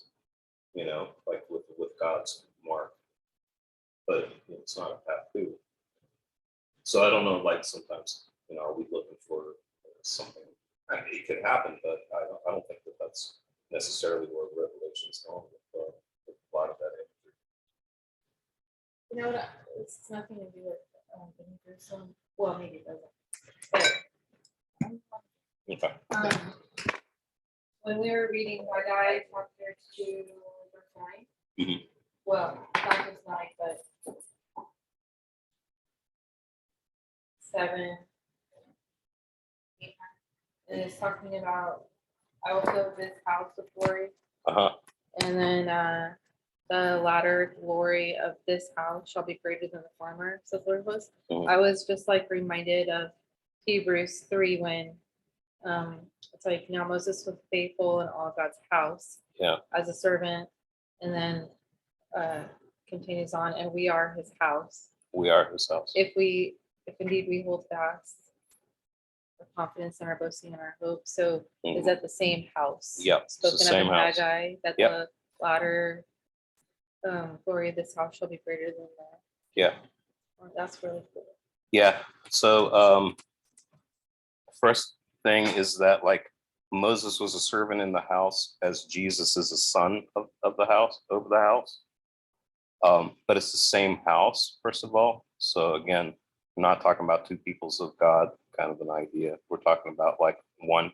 like with God's mark, but it's not a tattoo. So I don't know, like sometimes, are we looking for something? I mean, it could happen, but I don't think that that's necessarily where Revelation's going with a lot of that imagery. You know what? It's nothing to do with the New Jerusalem. Well, maybe it doesn't. Okay. When we were reading Haggai chapter 2, verse 9. Mhm. Well, not just 9, but 7, 8, and it's talking about I will fill this house with glory, Uh-huh. and then the latter glory of this house shall be greater than the former, says the Lord was. Mhm. I was just like reminded of Hebrews 3 when it's like now Moses was faithful in all God's house as a servant, and then continues on, and we are his house. We are his house. If indeed we hold fast our confidence and our boasting and our hope. So is that the same house? Yep, it's the Spoken same of in house. Haggai, that the latter glory of this house shall be greater than that. Yeah. That's really cool. Yeah. So first thing is that like Moses was a servant in the house as Jesus is a son of the house, over the house. But it's the same house, first of all. So again, we're not talking about two peoples of God, kind of an idea. We're talking about like one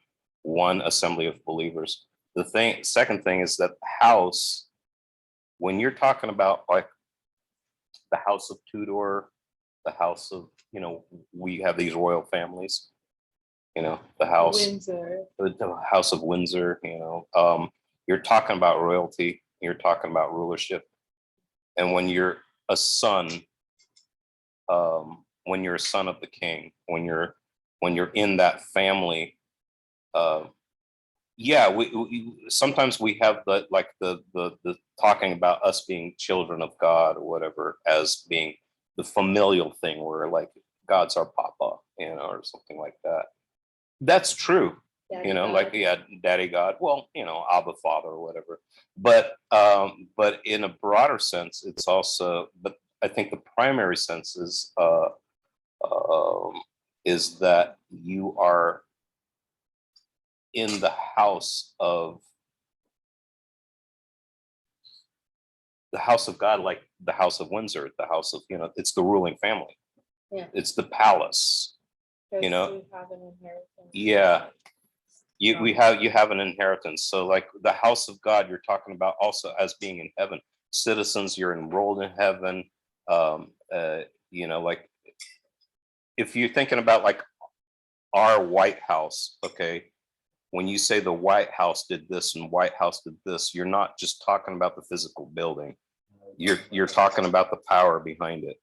assembly of believers. Second thing is that house, when you're talking about like the house of Tudor, the house of, we have these royal families, the house, Windsor. the house of Windsor, you're talking about royalty, you're talking about rulership. And when you're a son, when you're a son of the king, when you're in that family, we sometimes we have the talking about us being children of God or whatever as being the familial thing where like God's our papa, or something like that. That's true. Daddy God. Daddy God. Well, Abba Father or whatever. But in a broader sense, it's also. But I think the primary sense is that you are in the house of God, like the house of Windsor, the house of it's the ruling family. Yeah. It's the palace. You have an inheritance. Yeah. You have an inheritance. So like the house of God, you're talking about also as being in heaven. Citizens, you're enrolled in heaven. Like if you're thinking about like our White House, okay, when you say the White House did this and White House did this, you're not just talking about the physical building. You're talking about the power behind it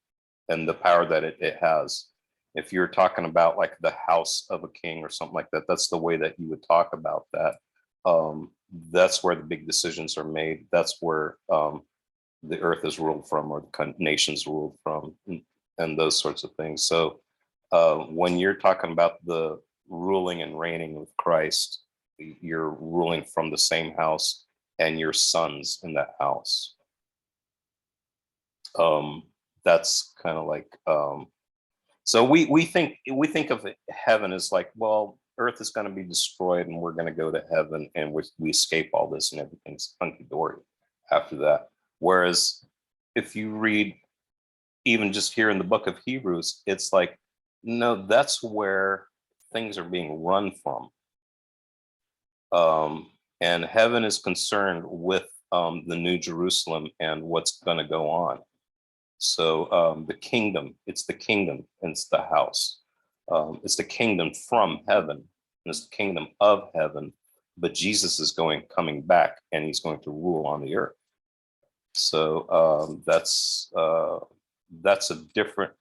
and the power that it has. If you're talking about like the house of a king or something like that, that's the way that you would talk about that. That's where the big decisions are made. That's where the earth is ruled from, or the nations ruled from. and those sorts of things. So when you're talking about the ruling and reigning with Christ, you're ruling from the same house and your sons in that house. That's kind of like so we think of heaven as like, well, earth is going to be destroyed and we're going to go to heaven and we escape all this and everything's hunky-dory after that. Whereas if you read even just here in the book of Hebrews, it's like, no, that's where things are being run from. And heaven is concerned with the New Jerusalem and what's going to go on. So the kingdom, it's the kingdom and it's the house. It's the kingdom from heaven, and it's the kingdom of heaven. But Jesus is coming back, and he's going to rule on the earth. So that's a different.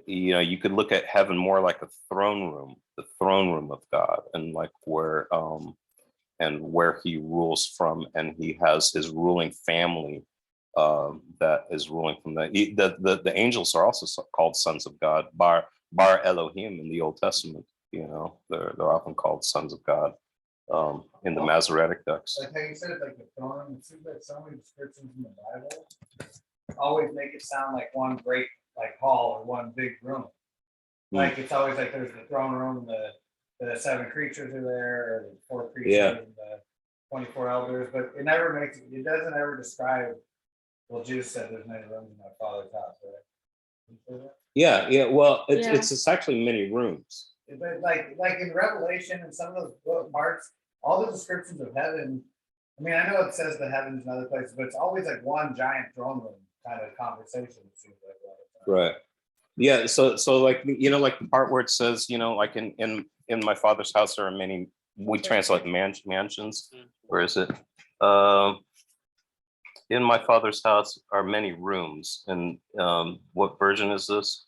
You could look at heaven more like a throne room, the throne room of God, and like where he rules from, and he has his ruling family that is ruling from that. The angels are also called sons of God, Bar Elohim in the Old Testament. They're often called sons of God in the Masoretic text. Like how you said, like the throne, it seems like so many descriptions in the Bible always make it sound like one great like hall or one big room. Like it's always like there's the throne room, the 7 creatures are there, or the 4 creatures, and the 24 elders, but it doesn't ever describe. Well, Jesus said there's many rooms in my Father's house, right? Yeah. Well, it's actually many rooms. But like in Revelation and some of those book parts, all the descriptions of heaven. I mean, I know it says the heavens and other places, but it's always like one giant throne room kind of conversation. It seems like right. Yeah. So like like the part where it says like in my Father's house there are many. We translate mansions. Where is it? In my Father's house are many rooms. And what version is this?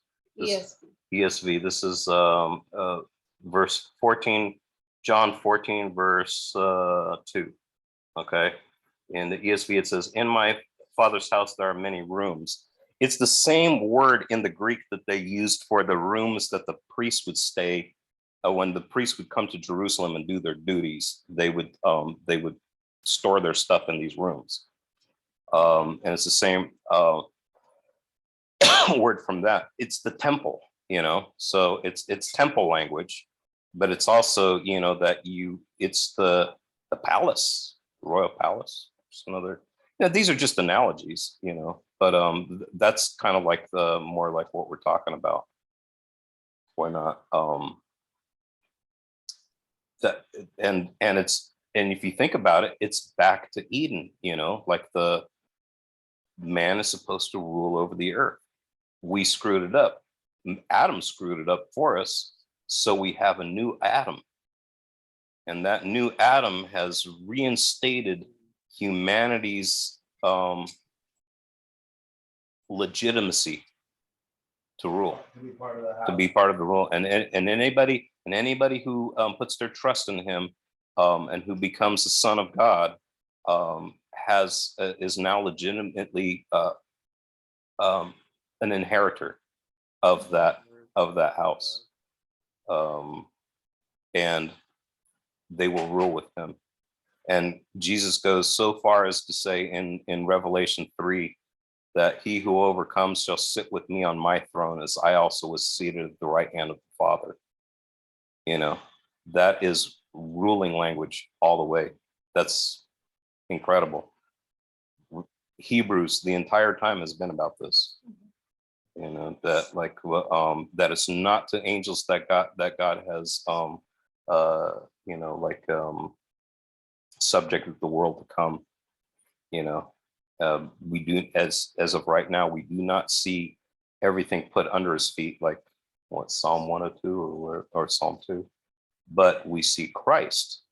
ESV. This is verse 14, John 14, verse 2. Okay. In the ESV, it says, in my Father's house, there are many rooms. It's the same word in the Greek that they used for the rooms that the priest would stay when the priest would come to Jerusalem and do their duties. They would store their stuff in these rooms. And it's the same word from that. It's the temple, so it's temple language, but it's also, that it's the palace, royal palace. Just another, these are just analogies, but that's kind of like more like what we're talking about. Why not? That and if you think about it, it's back to Eden, like the man is supposed to rule over the earth. We screwed it up. Adam screwed it up for us. So we have a new Adam. And that new Adam has reinstated humanity's legitimacy to rule, to be part of the rule. And anybody who puts their trust in him and who becomes the son of God is now legitimately an inheritor of that house, and they will rule with him. And Jesus goes so far as to say in Revelation 3 that he who overcomes shall sit with me on my throne, as I also was seated at the right hand of the Father. That is ruling language all the way. That's incredible. Hebrews the entire time has been about this. That like that it's not to angels that God has subjected the world to come. We do as of right now, we do not see everything put under his feet, like what Psalm 102 or Psalm 2, but we see Christ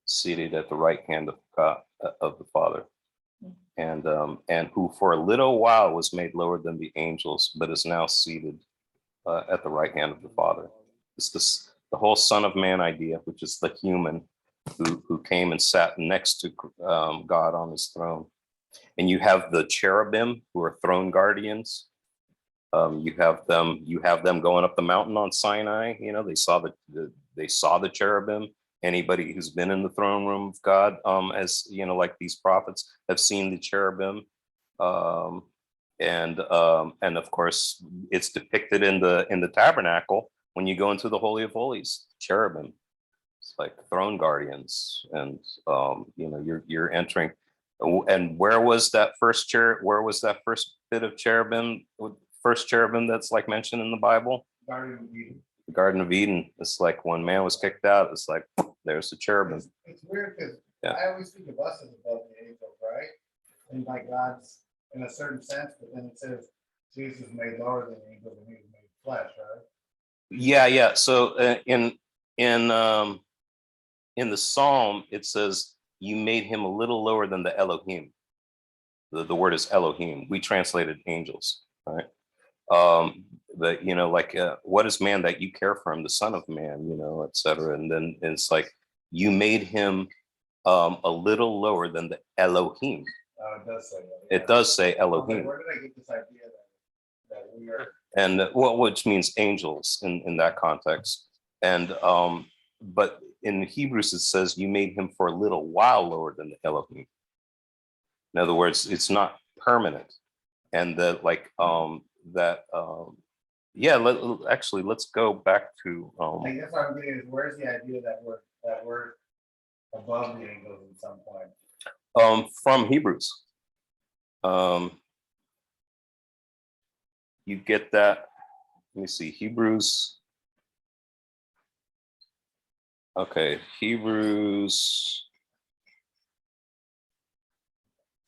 seated at the right hand of God, of the Father, and who for a little while was made lower than the angels, but is now seated at the right hand of the Father. It's the whole Son of Man idea, which is the human who came and sat next to God on his throne. And you have the cherubim, who are throne guardians, You have them going up the mountain on Sinai. You know, they saw the cherubim. Anybody who's been in the throne room of God, as you know, like these prophets have seen the cherubim. And of course, it's depicted in the tabernacle when you go into the Holy of Holies, cherubim. It's like throne guardians, and you know, you're entering. And where was that first bit of cherubim? First cherubim that's like mentioned in the Bible? Garden of Eden. The Garden of Eden. It's like when man was kicked out, it's like there's the cherubim. It's weird because Yeah. I always think of us as above the angels, right? And like God's in a certain sense, but then it says Jesus is made lower than the angels and he was made flesh, right? Yeah. So in the Psalm, it says you made him a little lower than the Elohim. The word is Elohim. We translated angels, right? But you know, like what is man that you care for him, the son of man, you know, etc. And then it's like you made him a little lower than the Elohim. It does say that. It does say I was like, Elohim. where did I get this idea that we are? And which means angels in that context. And but in Hebrews it says you made him for a little while lower than the Elohim. In other words, it's not permanent. And that like yeah, let's go back to I guess what I'm getting is where's the idea that we're above the angels at some point? From Hebrews. You get that. Let me see, Hebrews. Okay, Hebrews.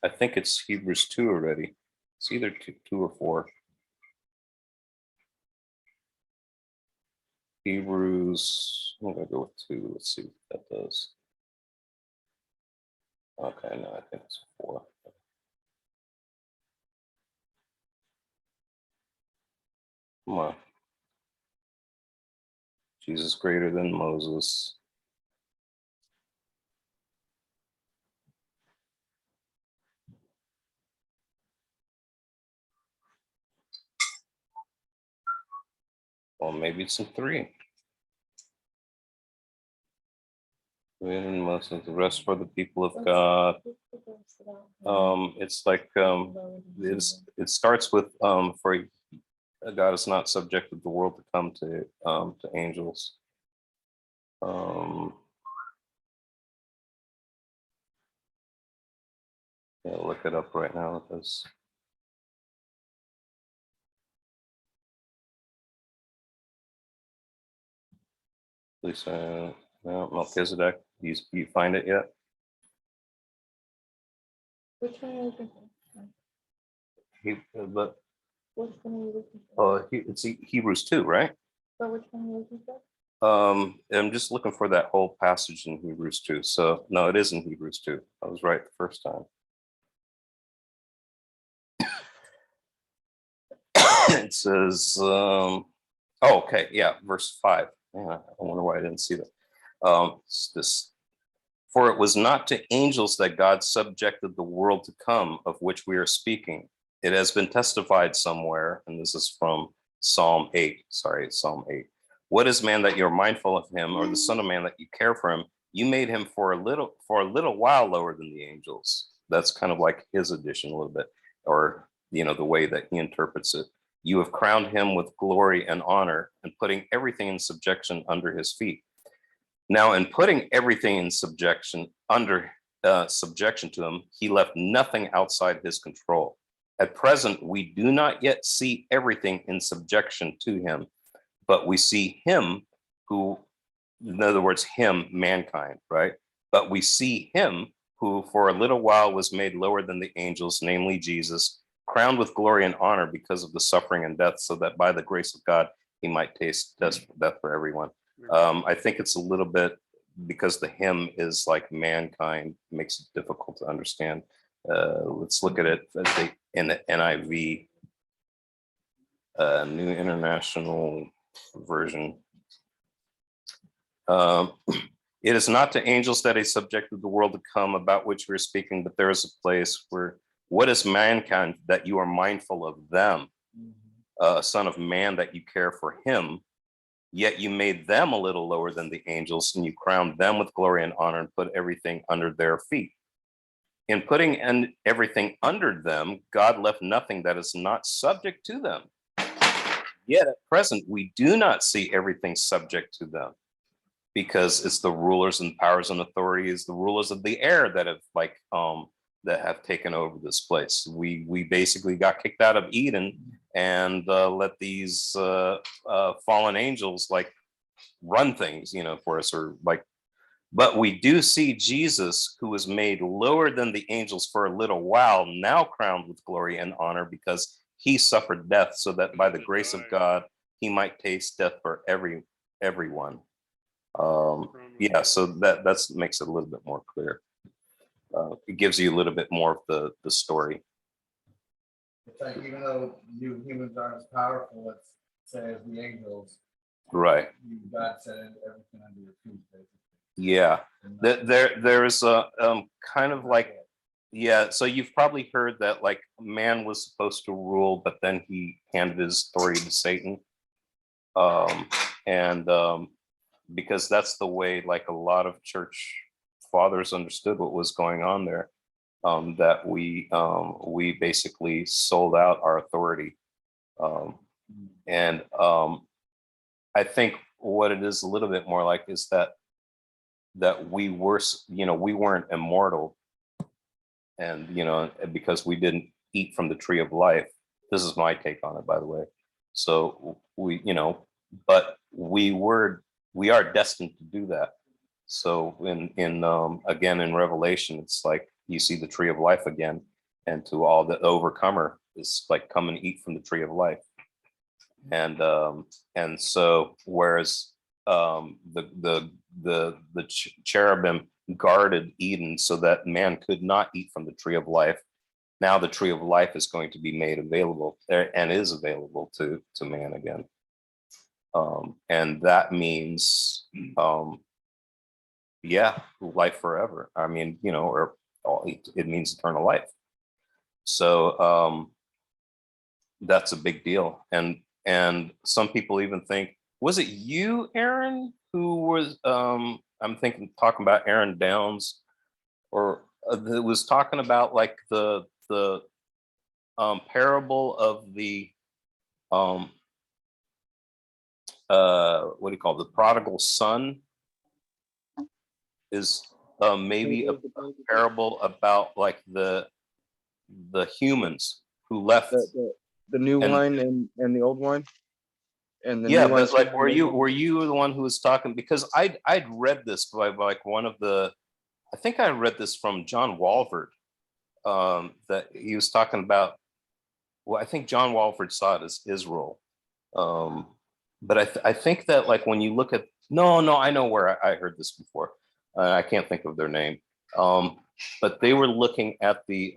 I think it's Hebrews 2 already. It's either 2 or 4. Hebrews, I'm gonna go with 2. Let's see what that does. Okay, no, I think it's 4. Come on. Jesus greater than Moses. Well, maybe it's in 3. Greater than Moses, the rest for the people of God. It's like it starts with for God is not subjected the world to come to angels. Yeah, look it up right now because Lisa, no, Melchizedek. You find it yet? Which one are you looking for? But Which one are you looking for? it's Hebrews 2, right? But which one are you looking for? I'm just looking for that whole passage in Hebrews 2. So no, it is in Hebrews 2. I was right the first time. It says, okay, yeah, verse 5. Yeah, I wonder why I didn't see that. It's this. For it was not to angels that God subjected the world to come, of which we are speaking. It has been testified somewhere, and this is from Psalm 8. Sorry, Psalm 8. What is man that you're mindful of him, or the son of man that you care for him? You made him for a little while lower than the angels. That's kind of like his addition a little bit, or you know, the way that he interprets it. You have crowned him with glory and honor, and putting everything in subjection under his feet. Now, in putting everything in subjection to him, he left nothing outside his control. At present, we do not yet see everything in subjection to him, but we see him who, in other words, him, mankind, right? But we see him who for a little while was made lower than the angels, namely Jesus, crowned with glory and honor because of the suffering and death, so that by the grace of God, he might taste death for everyone. I think it's a little bit because the hymn is like mankind, makes it difficult to understand. Let's look at it in the NIV, New International Version. It is not to angels that he subjected the world to come, about which we're speaking, but there is a place where, what is mankind that you are mindful of them? son of man, that you care for him. Yet you made them a little lower than the angels, and you crowned them with glory and honor and put everything under their feet. In putting everything under them, God left nothing that is not subject to them. Yet at present, we do not see everything subject to them, because it's the rulers and powers and authorities, the rulers of the air that have taken over this place. We basically got kicked out of Eden and let these fallen angels like run things, for us, or like. But we do see Jesus, who was made lower than the angels for a little while, now crowned with glory and honor, because he suffered death, so that by the grace of God he might taste death for everyone. Yeah, so that makes it a little bit more clear. It gives you a little bit more of the story. It's like, even though you humans aren't as powerful as, say, as the angels, Right. God said everything under your feet, basically. Yeah. There's a kind of like, yeah, so you've probably heard that like man was supposed to rule, but then he handed his authority to Satan. Because that's the way like a lot of church fathers understood what was going on there, that we basically sold out our authority. I think what it is a little bit more like is that we were, we weren't immortal, and because we didn't eat from the tree of life. This is my take on it, by the way. So but we are destined to do that. So again in Revelation, it's like you see the tree of life again, and to all the overcomer is like, come and eat from the tree of life. And so whereas the cherubim guarded Eden so that man could not eat from the tree of life, now the tree of life is going to be made available and is available to man again. And that means life forever. I mean, it means eternal life. So that's a big deal. And some people even think, was it you, Aaron, who was talking about Aaron Downs, or that was talking about like the parable of the what do you call it? The prodigal son is maybe a parable about like the humans who left the new wine and the old wine. And the yeah, new but like, were wine. you the one who was talking? Because I'd read this by like one of the, I think I read this from John Walford, that he was talking about. Well, I think John Walford saw it as Israel, but I think that like when you look at no, I know where I heard this before. I can't think of their name, but they were looking at the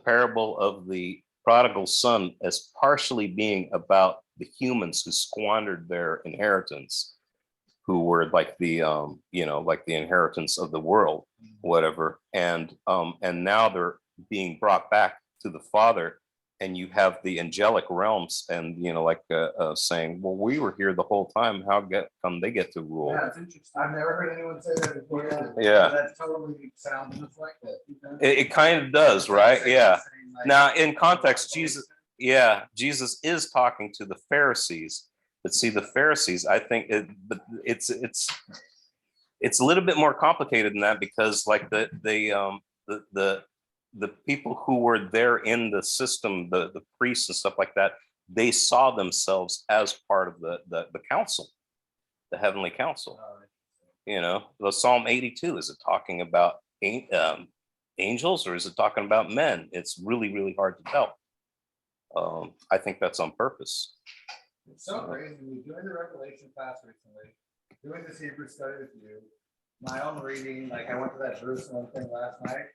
parable of the prodigal son as partially being about the humans who squandered their inheritance, who were like the like the inheritance of the world, whatever, and now they're being brought back to the Father, and you have the angelic realms, and saying, well, we were here the whole time, how come they get to rule? Yeah, it's interesting. I've never heard anyone say that before. Yeah. That totally sounds just like that. It kind of does, right? Yeah. Like, Now, in context, Jesus is talking to the Pharisees, but see, the Pharisees, I think it's a little bit more complicated than that, because like the people who were there in the system, the priests and stuff like that, they saw themselves as part of the council, the heavenly council. The Psalm 82, is it talking about angels, or is it talking about men? It's really, really hard to tell. I think that's on purpose. It's so crazy. We doing the Revelation class recently, doing this Hebrew study with you, my own reading, like I went to that Jerusalem thing last night.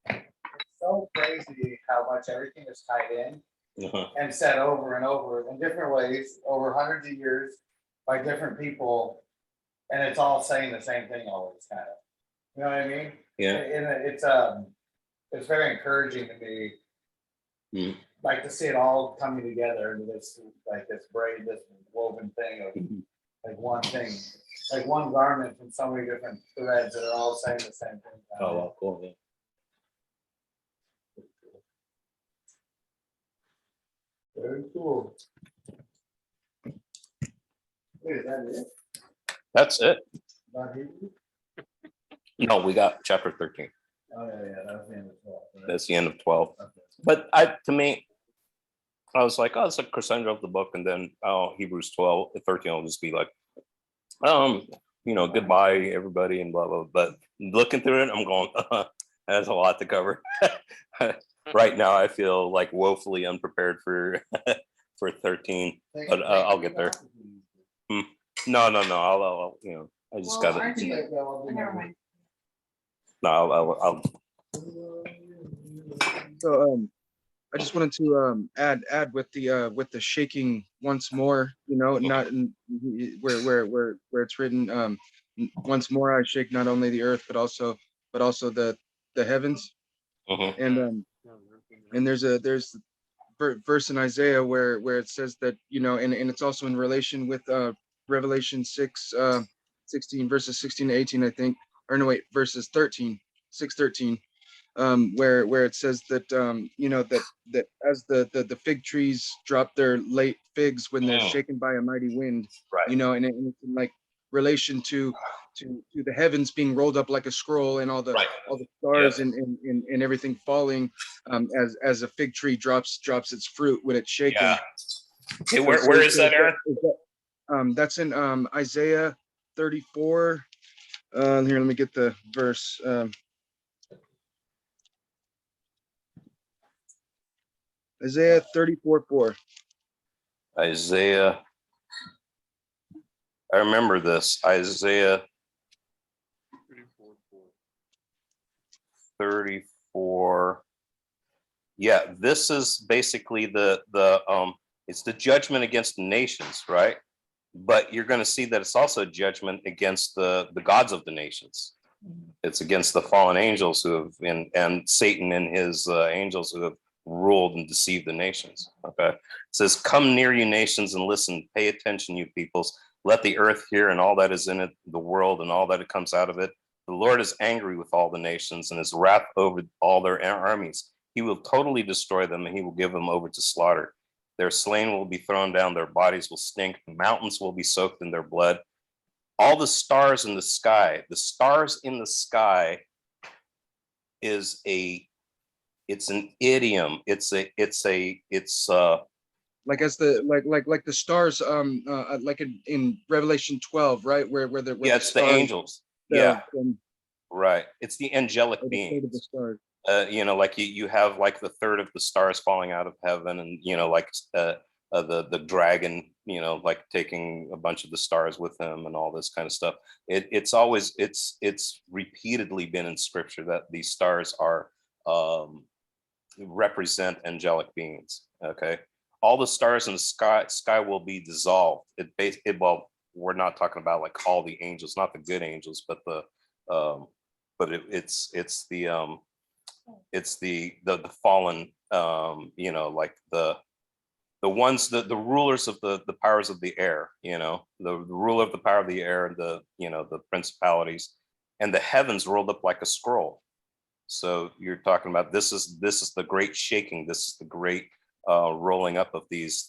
It's so crazy how much everything is tied in and said over and over in different ways over hundreds of years by different people, and it's all saying the same thing always, kind of. You know what I mean? Yeah. And it's very encouraging to me. like to see it all coming together into this, like this braid, this woven thing of like one thing, like one garment from so many different threads that are all saying the same thing. Oh, well, cool. Yeah. Very cool. Wait, is that it? That's it. About Hebrew? No, we got chapter 13. Oh, yeah, that was the end of 12. right? That's the end of 12. Okay. But to me, I was like, oh, it's like crescendo of the book, and then Hebrews 12, 13 will just be like, goodbye everybody and blah blah. But looking through it, I'm going, that's a lot to cover. Right now, I feel like woefully unprepared for for 13, but I'll get there. No, I'll I just got it. Never mind. No, I'll So I just wanted to add with the shaking once more, not in, where it's written, once more I shake not only the earth but also the heavens. Mhm. And there's verse in Isaiah where it says that, and it's also in relation with Revelation 16 verses 16 to 18, I think, or no wait, verses 6:13, where it says that that as the fig trees drop their late figs when they're shaken by a mighty wind, Right. and it's in like relation to the heavens being rolled up like a scroll, and all the stars and everything falling, as a fig tree drops its fruit when it's shaken. Yeah. Hey, where is that, Aaron? That's in Isaiah 34. Here, let me get the verse. Isaiah 34:4. Isaiah. I remember this. Isaiah 34. Yeah, this is basically the it's the judgment against the nations, right? But you're going to see that it's also a judgment against the gods of the nations. It's against the fallen angels who have and Satan and his angels who have ruled and deceived the nations. Okay, it says, "Come near, you nations, and listen. Pay attention, you peoples. Let the earth hear, and all that is in it, the world, and all that it comes out of it. The Lord is angry with all the nations, and his wrath over all their armies. He will totally destroy them, and he will give them over to slaughter. Their slain will be thrown down, their bodies will stink, the mountains will be soaked in their blood. All the stars in the sky is it's an idiom. It's like as the like the stars, like in Revelation 12, right, where it's the angels. Right. It's the angelic beings. The stars. Like you have like the third of the stars falling out of heaven, and like the dragon, like taking a bunch of the stars with him, and all this kind of stuff. It's repeatedly been in scripture that these stars are represent angelic beings. Okay, all the stars in the sky will be dissolved. Well, we're not talking about like all the angels, not the good angels, but it's the fallen, like the ones, the rulers of the powers of the air, the ruler of the power of the air, and the principalities, and the heavens rolled up like a scroll. So you're talking about this is the great shaking. This is the great rolling up of these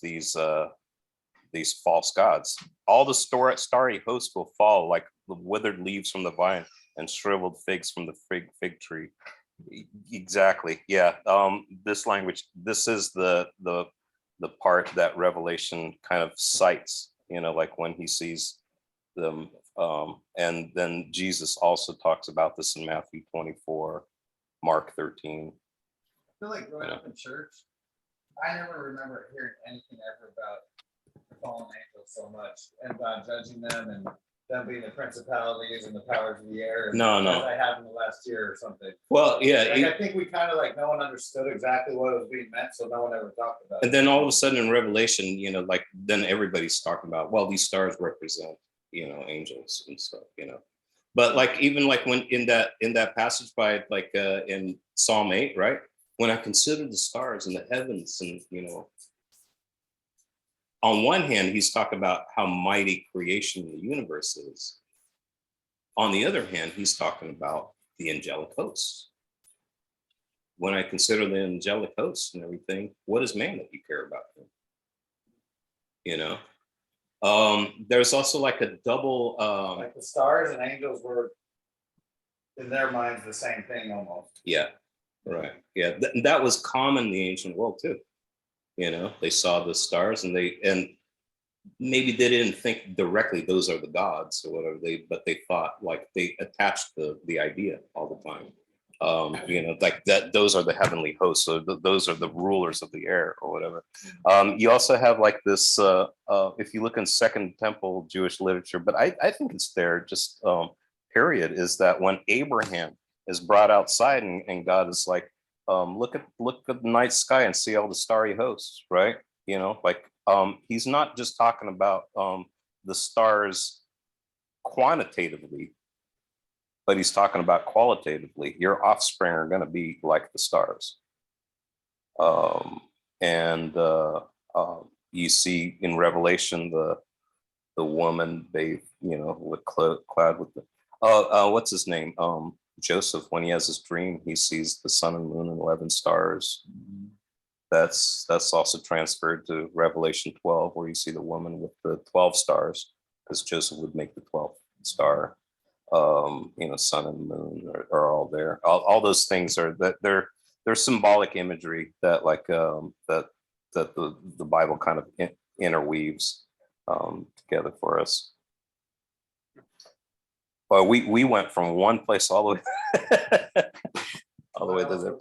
false gods. All the starry host will fall like the withered leaves from the vine and shriveled figs from the fig tree. Exactly. Yeah. This language. This is the part that Revelation kind of cites. Like when he sees them, and then Jesus also talks about this in Matthew 24, Mark 13. I feel like growing up in church, I never remember hearing anything ever about the fallen angels so much, and about judging them and them being the principalities and the powers of the air. No. As I have in the last year or something. Well, yeah. I think we kind of like no one understood exactly what was being meant, so no one ever talked about it. And then all of a sudden in Revelation, like then everybody's talking about, well, these stars represent, angels and stuff, But like even like when in that passage by like in Psalm 8, right? when I consider the stars and the heavens, and on one hand, he's talking about how mighty creation of the universe is. On the other hand, he's talking about the angelic hosts. When I consider the angelic hosts and everything, what is man that you care about them? There's also like a double. Like the stars and angels were, in their minds, the same thing almost. Yeah, right. Yeah, that was common in the ancient world too. They saw the stars and maybe they didn't think directly those are the gods or whatever, but they thought, like, they attached the idea all the time. Like that, those are the heavenly hosts, so those are the rulers of the air or whatever. You also have like this, if you look in Second Temple Jewish literature, but I think it's there, just period, is that when Abraham is brought outside and God is like, look at the night sky and see all the starry hosts, right? He's not just talking about the stars quantitatively, but he's talking about qualitatively. Your offspring are going to be like the stars. You see in Revelation the woman bathed, with clad with the what's his name? Joseph, when he has his dream, he sees the sun and moon and 11 stars. That's also transferred to Revelation 12, where you see the woman with the 12 stars, because Joseph would make the 12th star. Sun and moon are all there. All those things are that they're symbolic imagery that that the Bible kind of interweaves together for us. Well, we went from one place all the way all the way to the.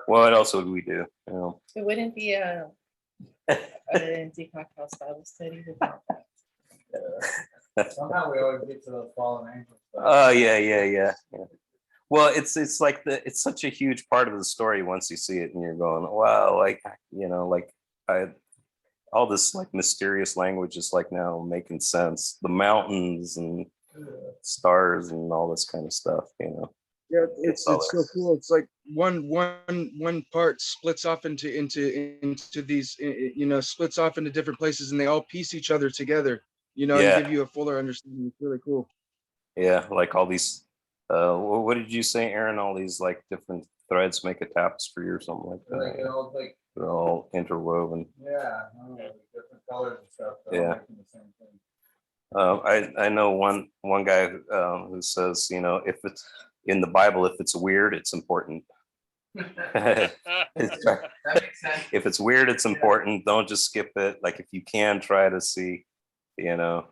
What else would we do? It wouldn't be a Deepak House Bible study without that. Somehow we always get to those fallen angels. Oh yeah. Well, it's like it's such a huge part of the story once you see it, and you're going, wow, all this like mysterious language is like now making sense. The mountains and stars and all this kind of stuff, Yeah, it's so cool. It's like one part splits off into these, splits off into different places, and they all piece each other together, and give you a fuller understanding. It's really cool. Yeah, like all these. What did you say, Aaron? All these like different threads make a tapestry or something like that. They're all interwoven. Yeah, different colors and stuff. Yeah. Making the same thing. I know one guy who says, if it's in the Bible, if it's weird, it's important. That makes sense. If it's weird, it's important. Don't just skip it. Like if you can try to see, try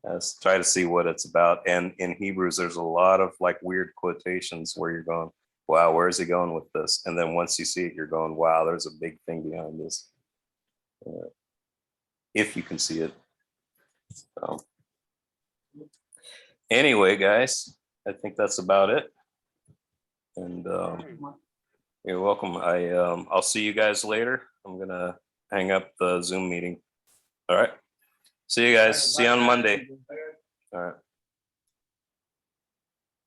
to see what it's about. And in Hebrews, there's a lot of like weird quotations where you're going, wow, where is he going with this? And then once you see it, you're going, wow, there's a big thing behind this. If you can see it. So. Anyway, guys, I think that's about it. And you're welcome. I'll see you guys later. I'm gonna hang up the Zoom meeting. All right. See you guys. See you on Monday. All right.